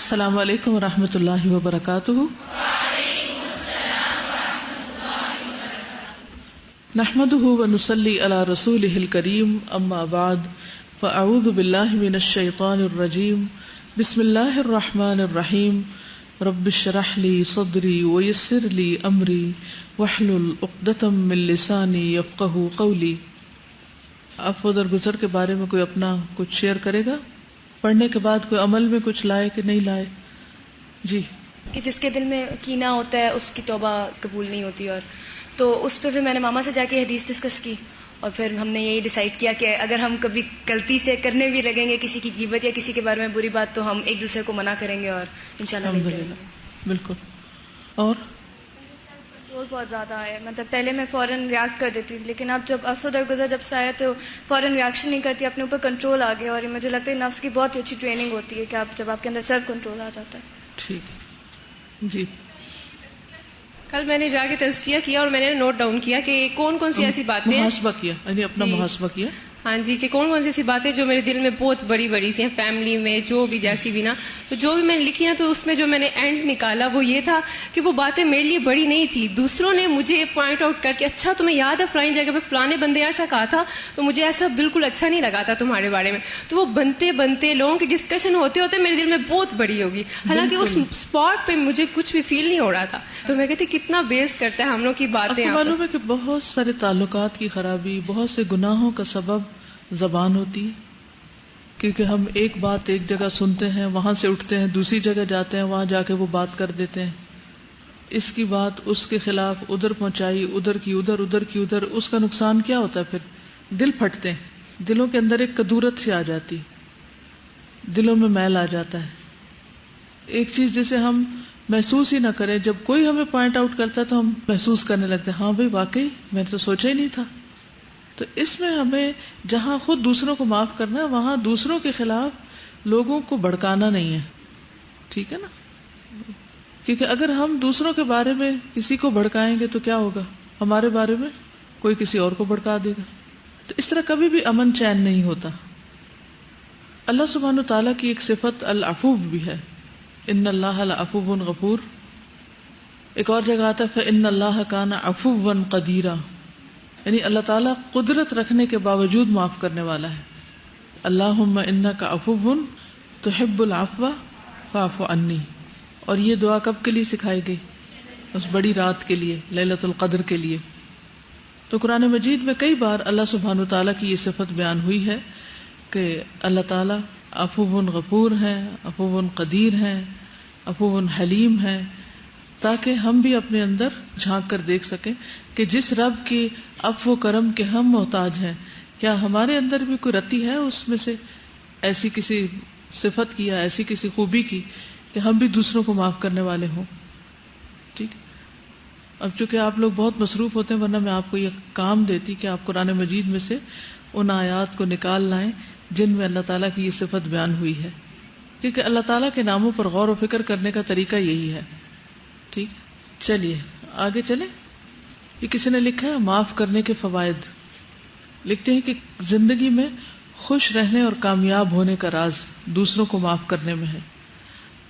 السلام علیکم ورحمۃ اللہ وبرکاتہ۔ نحمده ونصلی علی رسولہ الکریم، اما بعد فاعوذ باللہ من الشیطان الرجیم، بسم اللہ الرحمن الرحیم، رب اشرح لی صدری ویسر لی امری واحلل عقدۃ من لسانی یفقہوا قولی۔ عفو درگزر کے بارے میں کوئی اپنا کچھ شیئر کرے گا؟ پڑھنے کے بعد کوئی عمل میں کچھ لائے کہ نہیں لائے؟ جی، کہ جس کے دل میں کینہ ہوتا ہے اس کی توبہ قبول نہیں ہوتی، اور تو اس پہ پھر میں نے ماما سے جا کے حدیث ڈسکس کی، اور پھر ہم نے یہی ڈیسائیڈ کیا کہ اگر ہم کبھی غلطی سے کرنے بھی لگیں گے کسی کی غیبت یا کسی کے بارے میں بری بات، تو ہم ایک دوسرے کو منع کریں گے اور انشاءاللہ نہیں کریں گے۔ بالکل۔ اور کنٹرول بہت زیادہ ہے، مطلب پہلے میں فوراً ریاکٹ کر دیتی تھی، لیکن اب جب عفو درگزر جب سے آیا تو فوراً ریاکشن نہیں کرتی، اپنے اوپر کنٹرول آ گیا، اور یہ مجھے لگتا ہے نفس کی بہت اچھی ٹریننگ ہوتی ہے کہ آپ جب آپ کے اندر سیلف کنٹرول آ جاتا ہے۔ ٹھیک ہے جی۔ کل میں نے جا کے تزکیہ کیا اور میں نے نوٹ ڈاؤن کیا کہ کون کون سی ایسی باتیں ہیں، محاسبہ کیا، یعنی اپنا جی محاسبہ کیا۔ ہاں جی، کہ کون کون سی ایسی باتیں جو میرے دل میں بہت بڑی بڑی سی ہیں، فیملی میں جو بھی جیسی بھی نا، تو جو بھی میں نے لکھی نا، تو اس میں جو میں نے اینڈ نکالا وہ یہ تھا کہ وہ باتیں میرے لیے بڑی نہیں تھی، دوسروں نے مجھے پوائنٹ آؤٹ کر کے اچھا تمہیں یاد ہے فلانی جگہ پہ فلانے بندے ایسا کہا تھا تو مجھے ایسا بالکل اچھا نہیں لگا تھا تمہارے بارے میں، تو وہ بنتے بنتے لوگوں کی ڈسکشن ہوتے ہوتے میرے دل میں بہت بڑی ہوگی، حالانکہ اس اسپاٹ پہ مجھے کچھ بھی فیل نہیں ہو رہا تھا۔ تو میں کہتی کتنا بیس کرتا ہے ہم لوگ کی باتیں۔ آپ کو معلوم ہے کہ بہت سارے تعلقات کی خرابی، بہت سے گناہوں کا سبب زبان ہوتی ہے، کیونکہ ہم ایک بات ایک جگہ سنتے ہیں، وہاں سے اٹھتے ہیں، دوسری جگہ جاتے ہیں، وہاں جا کے وہ بات کر دیتے ہیں، اس کی بات اس کے خلاف ادھر پہنچائی، ادھر کی ادھر، ادھر کی ادھر، اس کا نقصان کیا ہوتا ہے؟ پھر دل پھٹتے ہیں، دلوں کے اندر ایک کدورت سی آ جاتی، دلوں میں میل آ جاتا ہے۔ ایک چیز جسے ہم محسوس ہی نہ کریں، جب کوئی ہمیں پوائنٹ آؤٹ کرتا ہے تو ہم محسوس کرنے لگتے ہیں، ہاں بھائی واقعی میں نے تو سوچا ہی نہیں تھا۔ تو اس میں ہمیں جہاں خود دوسروں کو معاف کرنا ہے، وہاں دوسروں کے خلاف لوگوں کو بھڑکانا نہیں ہے، ٹھیک ہے نا؟ کیونکہ اگر ہم دوسروں کے بارے میں کسی کو بھڑکائیں گے تو کیا ہوگا؟ ہمارے بارے میں کوئی کسی اور کو بھڑکا دے گا، تو اس طرح کبھی بھی امن چین نہیں ہوتا۔ اللہ سبحانہ تعالیٰ کی ایک صفت العفو بھی ہے، ان اللہ لعفو غفور۔ ایک اور جگہ آتا ہے فإن اللہ کان عفوا قدیرا، یعنی اللہ تعالیٰ قدرت رکھنے کے باوجود معاف کرنے والا ہے۔ اللہم انک عفو تحب العفو فاعف عنی۔ اور یہ دعا کب کے لیے سکھائی گئی؟ اس بڑی رات کے لیے، لیلۃ القدر کے لیے۔ تو قرآن مجید میں کئی بار اللہ سبحانہ تعالیٰ کی یہ صفت بیان ہوئی ہے کہ اللہ تعالیٰ عفو غفور ہیں، عفو قدیر ہیں، عفو حلیم ہیں، تاکہ ہم بھی اپنے اندر جھانک کر دیکھ سکیں کہ جس رب کی عفو و کرم کے ہم محتاج ہیں، کیا ہمارے اندر بھی کوئی رتی ہے اس میں سے ایسی کسی صفت کی یا ایسی کسی خوبی کی کہ ہم بھی دوسروں کو معاف کرنے والے ہوں؟ ٹھیک۔ اب چونکہ آپ لوگ بہت مصروف ہوتے ہیں، ورنہ میں آپ کو یہ کام دیتی کہ آپ قرآن مجید میں سے ان آیات کو نکال لائیں جن میں اللہ تعالیٰ کی یہ صفت بیان ہوئی ہے، کیونکہ اللہ تعالیٰ کے ناموں پر غور و فکر کرنے کا طریقہ یہی ہے۔ ٹھیک، چلیے آگے چلیں۔ یہ کسی نے لکھا ہے معاف کرنے کے فوائد، لکھتے ہیں کہ زندگی میں خوش رہنے اور کامیاب ہونے کا راز دوسروں کو معاف کرنے میں ہے۔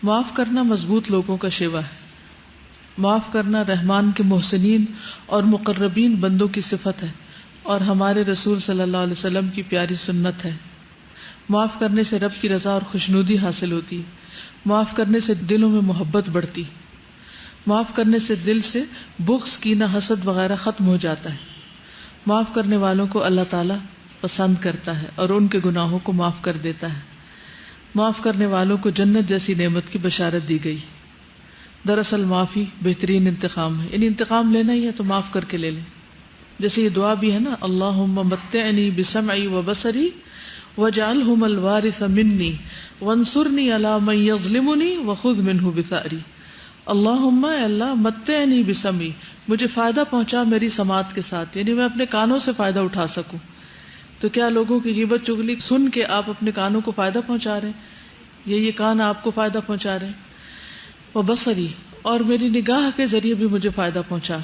معاف کرنا مضبوط لوگوں کا شیوا ہے۔ معاف کرنا رحمان کے محسنین اور مقربین بندوں کی صفت ہے اور ہمارے رسول صلی اللہ علیہ وسلم کی پیاری سنت ہے۔ معاف کرنے سے رب کی رضا اور خوشنودی حاصل ہوتی، معاف کرنے سے دلوں میں محبت بڑھتی، معاف کرنے سے دل سے بغض، کینہ، حسد وغیرہ ختم ہو جاتا ہے۔ معاف کرنے والوں کو اللہ تعالیٰ پسند کرتا ہے اور ان کے گناہوں کو معاف کر دیتا ہے۔ معاف کرنے والوں کو جنت جیسی نعمت کی بشارت دی گئی۔ دراصل معافی بہترین انتقام ہے، یعنی انتقام لینا ہی ہے تو معاف کر کے لے لیں۔ جیسے یہ دعا بھی ہے نا، اللہم متعنی بسمعی وبصری واجعلہم الوارث منی وانصرنی علی من یظلمنی وخذ منہ بثأری۔ اللہم، اے اللہ، متعنی بسمعی، مجھے فائدہ پہنچا میری سماعت کے ساتھ، یعنی میں اپنے کانوں سے فائدہ اٹھا سکوں۔ تو کیا لوگوں کی غیبت چغلی سن کے آپ اپنے کانوں کو فائدہ پہنچا رہے ہیں، یا یہ کان آپ کو فائدہ پہنچا رہے ہیں؟ وبصری، اور میری نگاہ کے ذریعے بھی مجھے فائدہ پہنچا۔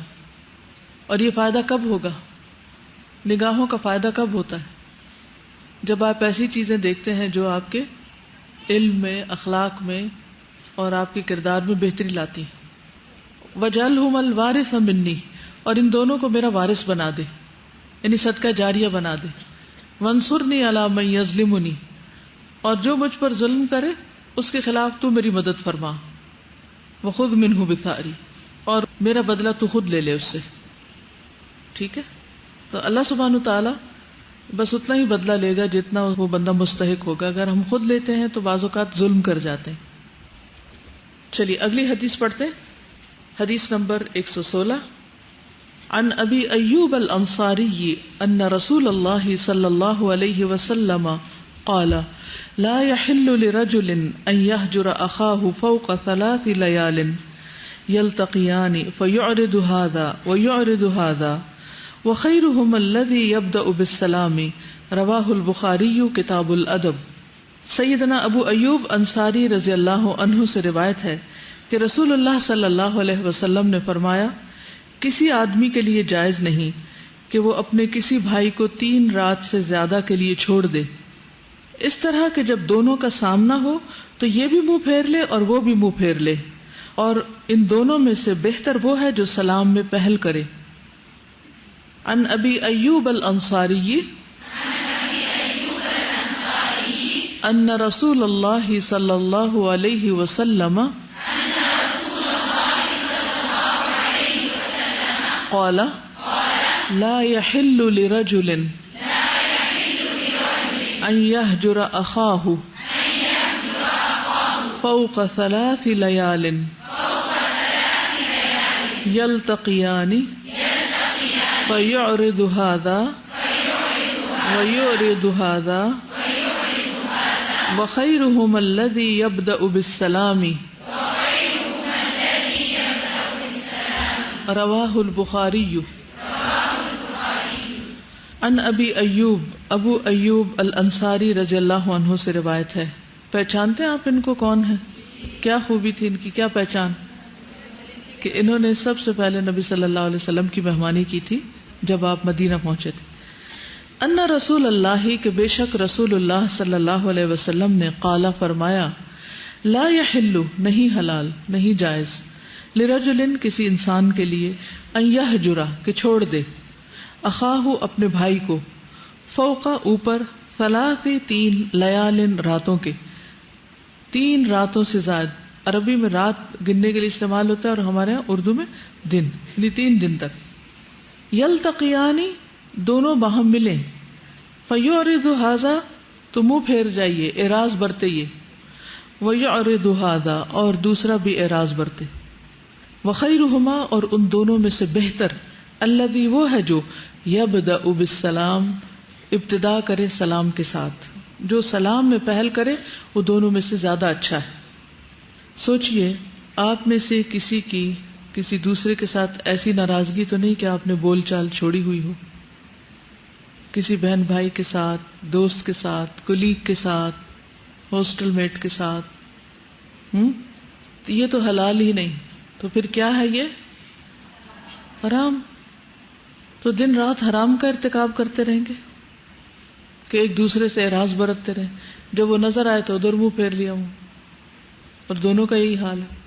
اور یہ فائدہ کب ہوگا؟ نگاہوں کا فائدہ کب ہوتا ہے؟ جب آپ ایسی چیزیں دیکھتے ہیں جو آپ کے علم میں، اخلاق میں، اور آپ کے کردار میں بہتری لاتی ہیں۔ وَجَعَلْهُمَ الْوَارِثَ مِنِّي، اور ان دونوں کو میرا وارث بنا دے، یعنی صدقہ جاریہ بنا دے۔ وَانصُرْنِي عَلَىٰ مَن يَظْلِمُنِي، اور جو مجھ پر ظلم کرے اس کے خلاف تو میری مدد فرما۔ وَخُذْ مِنْهُ بِثَأْرِي، اور میرا بدلہ تو خود لے لے اس سے۔ ٹھیک ہے، تو اللہ سبحانہ تعالیٰ بس اتنا ہی بدلہ لے گا جتنا وہ بندہ مستحق ہوگا۔ اگر ہم خود لیتے ہیں تو بعض اوقات ظلم کر جاتے ہیں۔ چلیے اگلی حدیث پڑھتے ہیں، حدیث نمبر 116۔ عن ابی ایوب الانصاری ان رسول اللہ صلی اللہ علیہ وسلم قال لا يحل لرجل ان يهجر اخاه فوق 3 ليال يلتقيان فيعرض هذا ويعرض هذا وخيرهم الذي يبدأ بالسلام، رواہ البخاری کتاب الادب۔ سیدنا ابو ایوب انصاری رضی اللہ عنہ سے روایت ہے کہ رسول اللہ صلی اللہ علیہ وسلم نے فرمایا، کسی آدمی کے لیے جائز نہیں کہ وہ اپنے کسی بھائی کو 3 رات سے زیادہ کے لیے چھوڑ دے، اس طرح کہ جب دونوں کا سامنا ہو تو یہ بھی منہ پھیر لے اور وہ بھی منہ پھیر لے، اور ان دونوں میں سے بہتر وہ ہے جو سلام میں پہل کرے۔ عن ابی ایوب الانصاری ان رسول اللہ صلی اللہ علیہ وسلم قال لا يحل لرجل ان يهجر اخاه فوق 3 ليال يلتقيان فيعرض هذا ويعرض هذا وخيرهم الذي يبدأ بالسلام، رواہ البخاری۔ عن ابی ایوب، ابو ایوب الانصاری رضی اللہ عنہ سے روایت ہے۔ پہچانتے ہیں آپ ان کو کون ہیں؟ کیا خوبی تھی ان کی، کیا پہچان؟ کہ انہوں نے سب سے پہلے نبی صلی اللہ علیہ وسلم کی مہمانی کی تھی جب آپ مدینہ پہنچے تھے۔ ان رسول اللہ، کہ بے شک رسول اللہ صلی اللہ علیہ وسلم نے قالا فرمایا، لا یحل، نہیں حلال نہیں جائز، لرجل کسی انسان کے لیے، ان یہجر کہ چھوڑ دے، اخاہ اپنے بھائی کو، فوق اوپر، 3 لیال راتوں کے، 3 راتوں سے زائد۔ عربی میں رات گننے کے لیے استعمال ہوتا ہے اور ہمارے یہاں اردو میں دن، یعنی 3 دن تک۔ یلتقیانی، دونوں باہم ملیں، فیعرض ھذا، تو منہ پھیر جائیے، اعراض برتئیے، ویعرض ھذا، اور دوسرا بھی اعراض برتے۔ وخیرہما، اور ان دونوں میں سے بہتر، الذی، وہ ہے جو یبدأ بالسلام، ابتدا کرے سلام کے ساتھ، جو سلام میں پہل کرے وہ دونوں میں سے زیادہ اچھا ہے۔ سوچئے آپ میں سے کسی کی کسی دوسرے کے ساتھ ایسی ناراضگی تو نہیں کہ آپ نے بول چال چھوڑی ہوئی ہو، کسی بہن بھائی کے ساتھ، دوست کے ساتھ، کولیگ کے ساتھ، ہاسٹل میٹ کے ساتھ، یہ تو حلال ہی نہیں، تو پھر کیا ہے یہ؟ حرام۔ تو دن رات حرام کا ارتکاب کرتے رہیں گے کہ ایک دوسرے سے اعراض برتتے رہیں، جب وہ نظر آئے تو ادھر منہ پھیر لیا ہوں، اور دونوں کا یہی حال ہے۔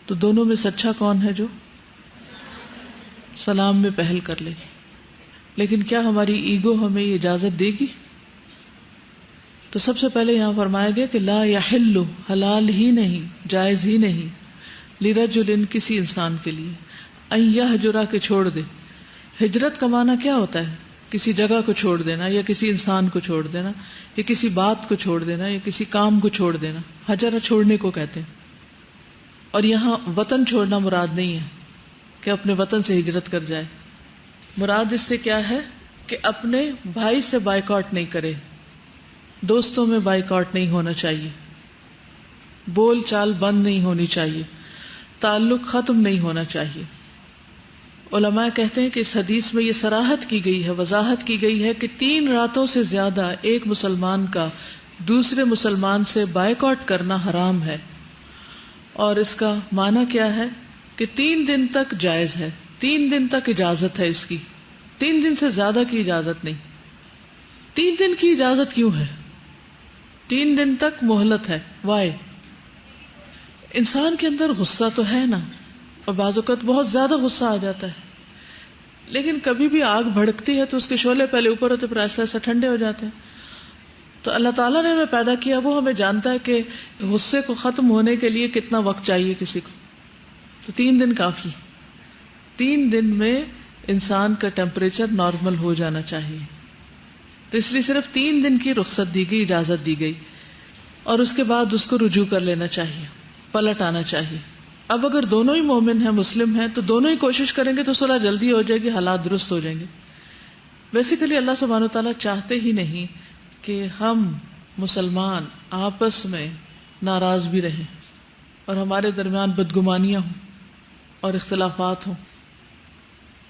تو دونوں میں سے اچھا کون ہے جو سلام میں پہل کر لے؟ لیکن کیا ہماری ایگو ہمیں یہ اجازت دے گی؟ تو سب سے پہلے یہاں فرمایا گیا کہ لا یحل، حلال ہی نہیں، جائز ہی نہیں، لرجل، کسی انسان کے لیے، ان یہجر، کہ چھوڑ دے۔ ہجرت کا معنی کیا ہوتا ہے؟ کسی جگہ کو چھوڑ دینا، یا کسی انسان کو چھوڑ دینا، یا کسی بات کو چھوڑ دینا، یا کسی کام کو چھوڑ دینا۔ ہجر چھوڑنے کو کہتے ہیں۔ اور یہاں وطن چھوڑنا مراد نہیں ہے کہ اپنے وطن سے ہجرت کر جائے، مراد اس سے کیا ہے کہ اپنے بھائی سے بائیکاٹ نہیں کرے، دوستوں میں بائیکاٹ نہیں ہونا چاہیے، بول چال بند نہیں ہونی چاہیے، تعلق ختم نہیں ہونا چاہیے۔ علماء کہتے ہیں کہ اس حدیث میں یہ صراحت کی گئی ہے، وضاحت کی گئی ہے کہ 3 راتوں سے زیادہ ایک مسلمان کا دوسرے مسلمان سے بائیکاٹ کرنا حرام ہے۔ اور اس کا معنی کیا ہے کہ 3 دن تک جائز ہے، 3 دن تک اجازت ہے اس کی، 3 دن سے زیادہ کی اجازت نہیں۔ 3 دن کی اجازت کیوں ہے؟ 3 دن تک مہلت ہے، وائے؟ انسان کے اندر غصہ تو ہے نا، اور بعض اوقات بہت زیادہ غصہ آ جاتا ہے، لیکن کبھی بھی آگ بھڑکتی ہے تو اس کے شعلے پہلے اوپر ہوتے پھر آہستہ آہستہ ٹھنڈے ہو جاتے ہیں. تو اللہ تعالیٰ نے ہمیں پیدا کیا، وہ ہمیں جانتا ہے کہ غصے کو ختم ہونے کے لیے کتنا وقت چاہیے کسی کو. تو 3 دن کافی، 3 دن میں انسان کا ٹیمپریچر نارمل ہو جانا چاہیے. تو اس لیے صرف 3 دن کی رخصت دی گئی، اجازت دی گئی، اور اس کے بعد اس کو رجوع کر لینا چاہیے، پلٹ آنا چاہیے. اب اگر دونوں ہی مومن ہیں، مسلم ہیں، تو دونوں ہی کوشش کریں گے تو صلح جلدی ہو جائے گی، حالات درست ہو جائیں گے. بیسیکلی اللہ سبحانہ و تعالیٰ چاہتے ہی نہیں کہ ہم مسلمان آپس میں ناراض بھی رہیں اور ہمارے درمیان بدگمانیاں ہوں اور اختلافات ہوں.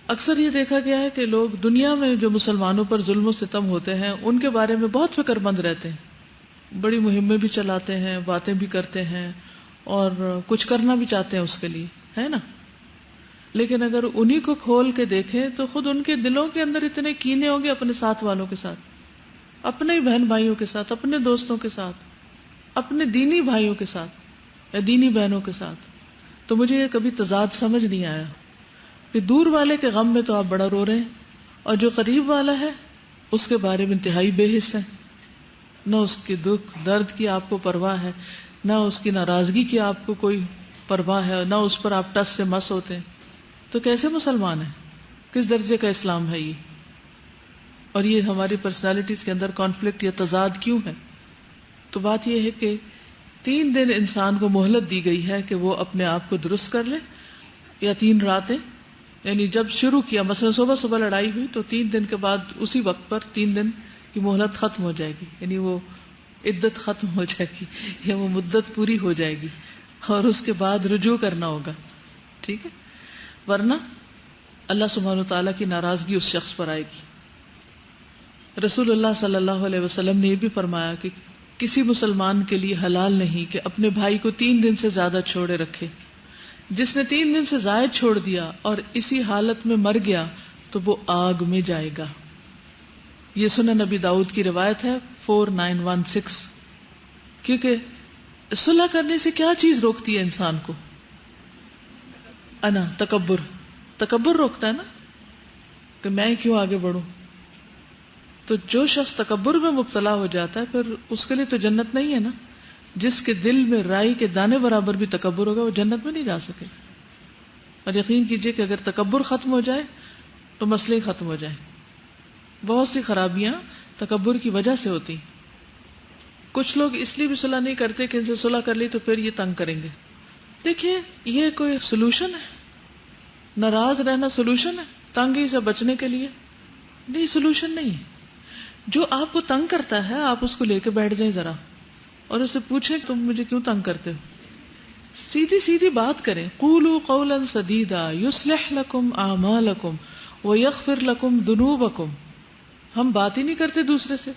اکثر یہ دیکھا گیا ہے کہ لوگ دنیا میں جو مسلمانوں پر ظلم و ستم ہوتے ہیں ان کے بارے میں بہت فکر مند رہتے ہیں، بڑی مہمیں بھی چلاتے ہیں، باتیں بھی کرتے ہیں اور کچھ کرنا بھی چاہتے ہیں اس کے لیے، ہے نا. لیکن اگر انہی کو کھول کے دیکھیں تو خود ان کے دلوں کے اندر اتنے کینے ہوں گے اپنے ساتھ والوں کے ساتھ، اپنے ہی بہن بھائیوں کے ساتھ، اپنے دوستوں کے ساتھ، اپنے دینی بھائیوں کے ساتھ یا دینی بہنوں کے ساتھ. تو مجھے یہ کبھی تضاد سمجھ نہیں آیا کہ دور والے کے غم میں تو آپ بڑا رو رہے ہیں اور جو قریب والا ہے اس کے بارے میں انتہائی بے حس ہیں، نہ اس کے دکھ درد کی آپ کو پرواہ ہے، نہ اس کی ناراضگی کی آپ کو کوئی پرواہ ہے، نہ اس پر آپ ٹس سے مس ہوتے ہیں. تو کیسے مسلمان ہیں؟ کس درجے کا اسلام ہے یہ؟ اور یہ ہماری پرسنالٹیز کے اندر کانفلکٹ یا تضاد کیوں ہے؟ تو بات یہ ہے کہ 3 دن انسان کو مہلت دی گئی ہے کہ وہ اپنے آپ کو درست کر لے، یا 3 راتیں، یعنی جب شروع کیا مثلا صبح لڑائی ہوئی تو 3 دن کے بعد اسی وقت پر 3 دن کی مہلت ختم ہو جائے گی، یعنی وہ عدت ختم ہو جائے گی یا وہ مدت پوری ہو جائے گی اور اس کے بعد رجوع کرنا ہوگا. ٹھیک ہے، ورنہ اللہ سبحانہ وتعالیٰ کی ناراضگی اس شخص پر آئے گی. رسول اللہ صلی اللہ علیہ وسلم نے یہ بھی فرمایا کہ کسی مسلمان کے لیے حلال نہیں کہ اپنے بھائی کو 3 دن سے زیادہ چھوڑے رکھے. جس نے 3 دن سے زائد چھوڑ دیا اور اسی حالت میں مر گیا تو وہ آگ میں جائے گا. یہ سنن نبی داؤد کی روایت ہے 4916. کیونکہ صلح کرنے سے کیا چیز روکتی ہے انسان کو؟ تکبر روکتا ہے نا، کہ میں کیوں آگے بڑھوں. تو جو شخص تکبر میں مبتلا ہو جاتا ہے پھر اس کے لیے تو جنت نہیں ہے نا. جس کے دل میں رائی کے دانے برابر بھی تکبر ہوگا وہ جنت میں نہیں جا سکے. اور یقین کیجئے کہ اگر تکبر ختم ہو جائے تو مسئلے ختم ہو جائیں. بہت سی خرابیاں تکبر کی وجہ سے ہوتی. کچھ لوگ اس لیے بھی صلح نہیں کرتے کہ ان سے صلح کر لی تو پھر یہ تنگ کریں گے. دیکھیے یہ کوئی سلوشن ہے؟ ناراض رہنا سلوشن ہے تنگی سے بچنے کے لیے؟ نہیں، سلوشن نہیں. جو آپ کو تنگ کرتا ہے آپ اس کو لے کے بیٹھ جائیں ذرا اور اسے پوچھیں تم مجھے کیوں تنگ کرتے ہو. سیدھی سیدھی بات کریں. قولوا قولا سدیدا یصلح لکم اعمالکم ویغفر لکم ذنوبکم. ہم بات ہی نہیں کرتے، دوسرے سے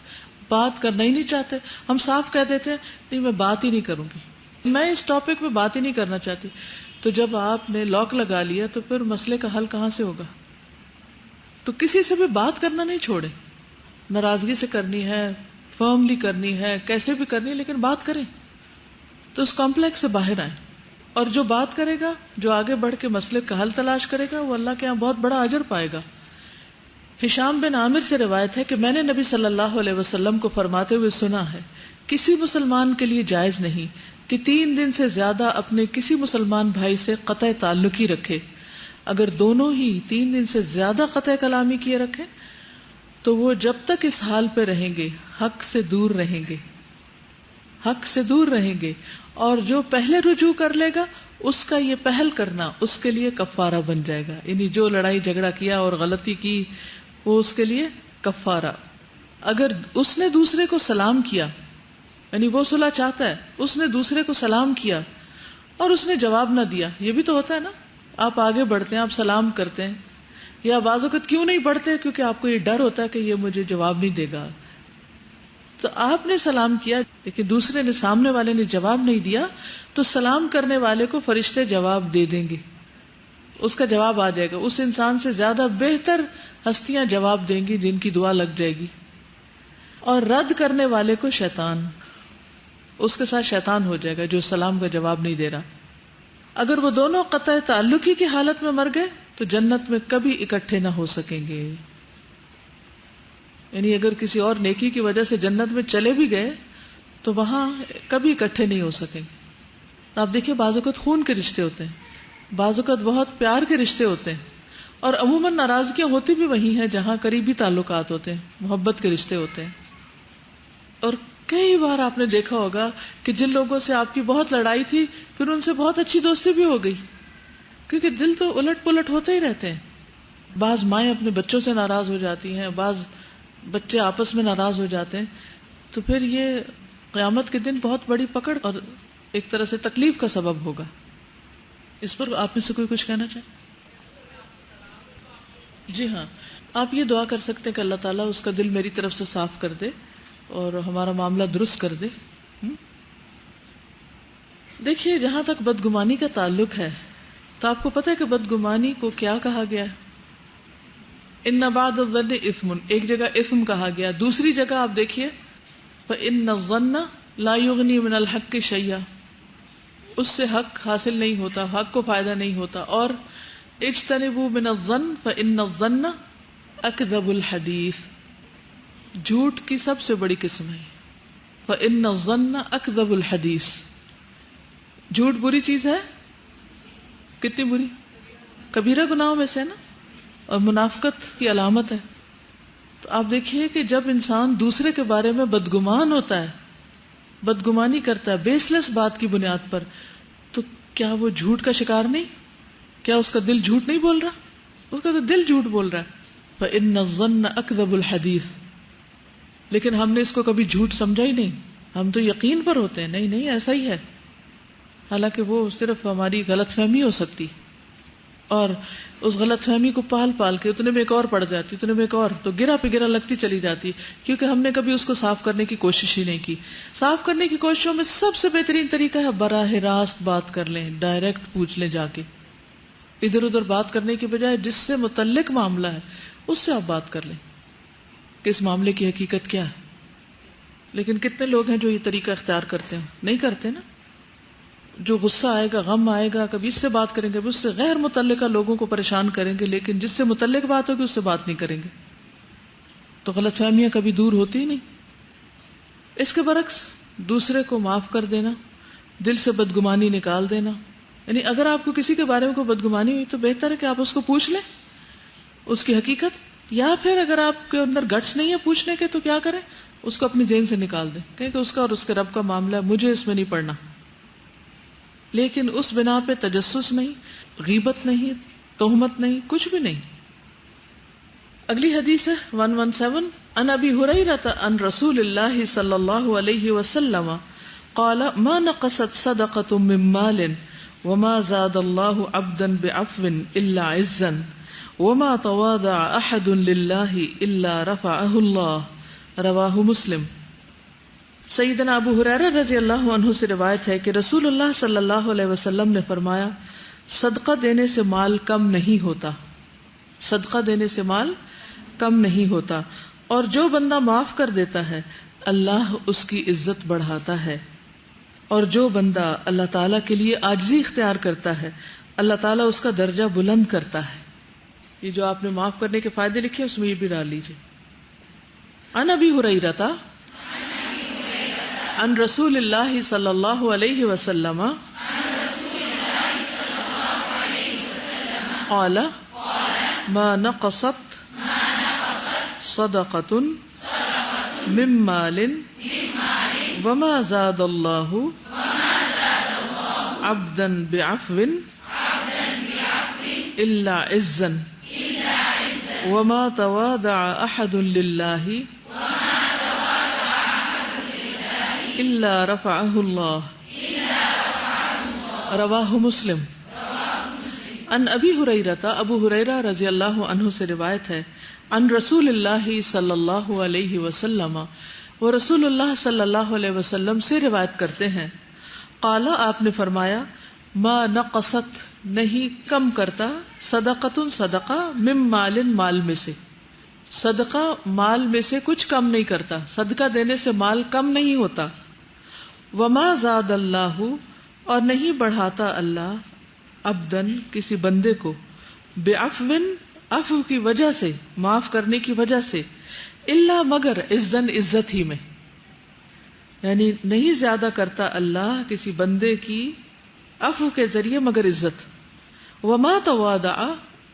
بات کرنا ہی نہیں چاہتے. ہم صاف کہہ دیتے ہیں نہیں میں بات ہی نہیں کروں گی، میں اس ٹاپک پہ بات ہی نہیں کرنا چاہتی. تو جب آپ نے لاک لگا لیا تو پھر مسئلے کا حل کہاں سے ہوگا؟ تو کسی سے بھی بات کرنا نہیں چھوڑیں. ناراضگی سے کرنی ہے، فرملی کرنی ہے، کیسے بھی کرنی ہے، لیکن بات کریں. تو اس کمپلیکس سے باہر آئیں. اور جو بات کرے گا، جو آگے بڑھ کے مسئلے کا حل تلاش کرے گا، وہ اللہ کے یہاں بہت بڑا اجر پائے گا. ہشام بن عامر سے روایت ہے کہ میں نے نبی صلی اللہ علیہ وسلم کو فرماتے ہوئے سنا ہے، کسی مسلمان کے لیے جائز نہیں کہ 3 دن سے زیادہ اپنے کسی مسلمان بھائی سے قطع تعلقی رکھے. اگر دونوں ہی 3 دن سے زیادہ قطع کلامی کیے رکھیں تو وہ جب تک اس حال پہ رہیں گے حق سے دور رہیں گے، حق سے دور رہیں گے. اور جو پہلے رجوع کر لے گا اس کا یہ پہل کرنا اس کے لیے کفارہ بن جائے گا. یعنی جو لڑائی جھگڑا کیا اور غلطی کی وہ اس کے لیے کفارہ. اگر اس نے دوسرے کو سلام کیا، یعنی وہ صلح چاہتا ہے، اس نے دوسرے کو سلام کیا اور اس نے جواب نہ دیا. یہ بھی تو ہوتا ہے نا، آپ آگے بڑھتے ہیں، آپ سلام کرتے ہیں، یا بعض اوقات کیوں نہیں بڑھتے؟ کیونکہ آپ کو یہ ڈر ہوتا ہے کہ یہ مجھے جواب نہیں دے گا. تو آپ نے سلام کیا لیکن دوسرے نے، سامنے والے نے جواب نہیں دیا، تو سلام کرنے والے کو فرشتے جواب دے دیں گے، اس کا جواب آ جائے گا. اس انسان سے زیادہ بہتر ہستیاں جواب دیں گی جن کی دعا لگ جائے گی. اور رد کرنے والے کو شیطان، اس کے ساتھ شیطان ہو جائے گا جو سلام کا جواب نہیں دے رہا. اگر وہ دونوں قطع تعلقی کی حالت میں مر گئے تو جنت میں کبھی اکٹھے نہ ہو سکیں گے. یعنی اگر کسی اور نیکی کی وجہ سے جنت میں چلے بھی گئے تو وہاں کبھی اکٹھے نہیں ہو سکیں گے. تو آپ دیکھیے بعض اوقات خون کے رشتے ہوتے ہیں, بعض اوقات بہت پیار کے رشتے ہوتے ہیں, اور عموماً ناراضگیاں ہوتی بھی وہی ہیں جہاں قریبی تعلقات ہوتے ہیں, محبت کے رشتے ہوتے ہیں. اور کئی بار آپ نے دیکھا ہوگا کہ جن لوگوں سے آپ کی بہت لڑائی تھی پھر ان سے بہت اچھی دوستی بھی ہو گئی, کیونکہ دل تو الٹ پلٹ ہوتے ہی رہتے ہیں. بعض مائیں اپنے بچوں سے ناراض ہو جاتی ہیں, بعض بچے آپس میں ناراض ہو جاتے ہیں, تو پھر یہ قیامت کے دن بہت بڑی پکڑ اور ایک طرح سے تکلیف کا سبب ہوگا. اس پر آپ میں سے کوئی کچھ کہنا چاہے؟ جی ہاں, آپ یہ دعا کر سکتے ہیں کہ اللہ تعالیٰ اس کا دل میری طرف سے صاف کر دے اور ہمارا معاملہ درست کر دے. دیکھیے جہاں تک بدگمانی کا تعلق ہے تو آپ کو پتہ ہے کہ بدگمانی کو کیا کہا گیا ہے؟ ان بعد الظن اثم, ایک جگہ اثم کہا گیا, دوسری جگہ آپ دیکھیے فإن الظن لا یغنی من الحق شیئا, اس سے حق حاصل نہیں ہوتا, حق کو فائدہ نہیں ہوتا. اور اجتنبوا من الظن فإن الظن اکذب الحدیث, جھوٹ کی سب سے بڑی قسم ہے. فإن الظن اکذب الحدیث, جھوٹ بری چیز ہے, کتنی بری, کبیرہ گناہوں میں سے نا, اور منافقت کی علامت ہے. تو آپ دیکھیے کہ جب انسان دوسرے کے بارے میں بدگمان ہوتا ہے, بدگمانی کرتا ہے بیس لیس بات کی بنیاد پر, تو کیا وہ جھوٹ کا شکار نہیں؟ کیا اس کا دل جھوٹ نہیں بول رہا؟ اس کا تو دل جھوٹ بول رہا ہے. فإن الظن اکذب الحدیث. لیکن ہم نے اس کو کبھی جھوٹ سمجھا ہی نہیں, ہم تو یقین پر ہوتے ہیں نہیں نہیں ایسا ہی ہے, حالانکہ وہ صرف ہماری غلط فہمی ہو سکتی, اور اس غلط فہمی کو پال پال کے اتنے میں ایک اور پڑ جاتی, اتنے میں ایک اور, تو گرا پہ گرا لگتی چلی جاتی, کیونکہ ہم نے کبھی اس کو صاف کرنے کی کوشش ہی نہیں کی. صاف کرنے کی کوششوں میں سب سے بہترین طریقہ ہے براہ راست بات کر لیں, ڈائریکٹ پوچھ لیں جا کے, ادھر ادھر بات کرنے کی بجائے جس سے متعلق معاملہ ہے اس سے آپ بات کر لیں کہ اس معاملے کی حقیقت کیا ہے. لیکن کتنے لوگ ہیں جو یہ طریقہ اختیار کرتے ہیں؟ نہیں کرتے نا. جو غصہ آئے گا, غم آئے گا, کبھی اس سے بات کریں گے, کبھی اس سے غیر متعلقہ لوگوں کو پریشان کریں گے, لیکن جس سے متعلق بات ہوگی اس سے بات نہیں کریں گے. تو غلط فہمیاں کبھی دور ہوتی ہی نہیں. اس کے برعکس دوسرے کو معاف کر دینا, دل سے بدگمانی نکال دینا. یعنی اگر آپ کو کسی کے بارے میں کوئی بدگمانی ہوئی تو بہتر ہے کہ آپ اس کو پوچھ لیں اس کی حقیقت, یا پھر اگر آپ کے اندر گٹس نہیں ہے پوچھنے کے تو کیا کریں, اس کو اپنی ذہن سے نکال دیں, کہیں کہ اس کا اور اس کے رب کا معاملہ ہے, مجھے اس میں نہیں پڑنا. لیکن اس بنا پہ تجسس نہیں, غیبت نہیں, تہمت نہیں, کچھ بھی نہیں. اگلی حدیث ہے 117, عن ابی ہریرہ عن رسول اللہ صلی اللہ علیہ وسلم قال ما نقصت صدقۃ من مال وما زاد اللہ عبدا بعفو الا عزا وما تواضع احد للہ الا رفعہ اللہ, رواہ مسلم. سیدنا ابو ہریرہ رضی اللہ عنہ سے روایت ہے کہ رسول اللہ صلی اللہ علیہ وسلم نے فرمایا صدقہ دینے سے مال کم نہیں ہوتا, صدقہ دینے سے مال کم نہیں ہوتا, اور جو بندہ معاف کر دیتا ہے اللہ اس کی عزت بڑھاتا ہے, اور جو بندہ اللہ تعالیٰ کے لیے عاجزی اختیار کرتا ہے اللہ تعالیٰ اس کا درجہ بلند کرتا ہے. یہ جو آپ نے معاف کرنے کے فائدے لکھے اس میں یہ بھی ڈال لیجیے. عن ابی ہریرہ عن رسول اللہ صلی اللہ علیہ وسلم قال ما نقصت صدقۃ من مال وما زاد اللہ عبدا بعفو الا عزا وما تواضع احد للہ الا رفعہ اللہ, رواہ مسلم. عن ابی ہریرہ, ابو ہریرہ رضی اللہ عنہ سے روایت ہے, عن رسول اللہ صلی اللہ علیہ وسلم, وہ رسول اللہ صلی اللہ علیہ وسلم سے روایت کرتے ہیں, قال آپ نے فرمایا ما نقصت نہیں کم کرتا صدقۃ صدقہ من مال مال میں سے, صدقہ مال میں سے کچھ کم نہیں کرتا, صدقہ دینے سے مال کم نہیں ہوتا, وما زاد اللہ، اور نہیں بڑھاتا اللہ عبدن کسی بندے کو بعفو، عفو کی وجہ سے، معاف کرنے کی وجہ سے، الا مگر عزن عزت ہی میں، یعنی نہیں زیادہ کرتا اللہ کسی بندے کی عفو کے ذریعے مگر عزت. وما تواضع،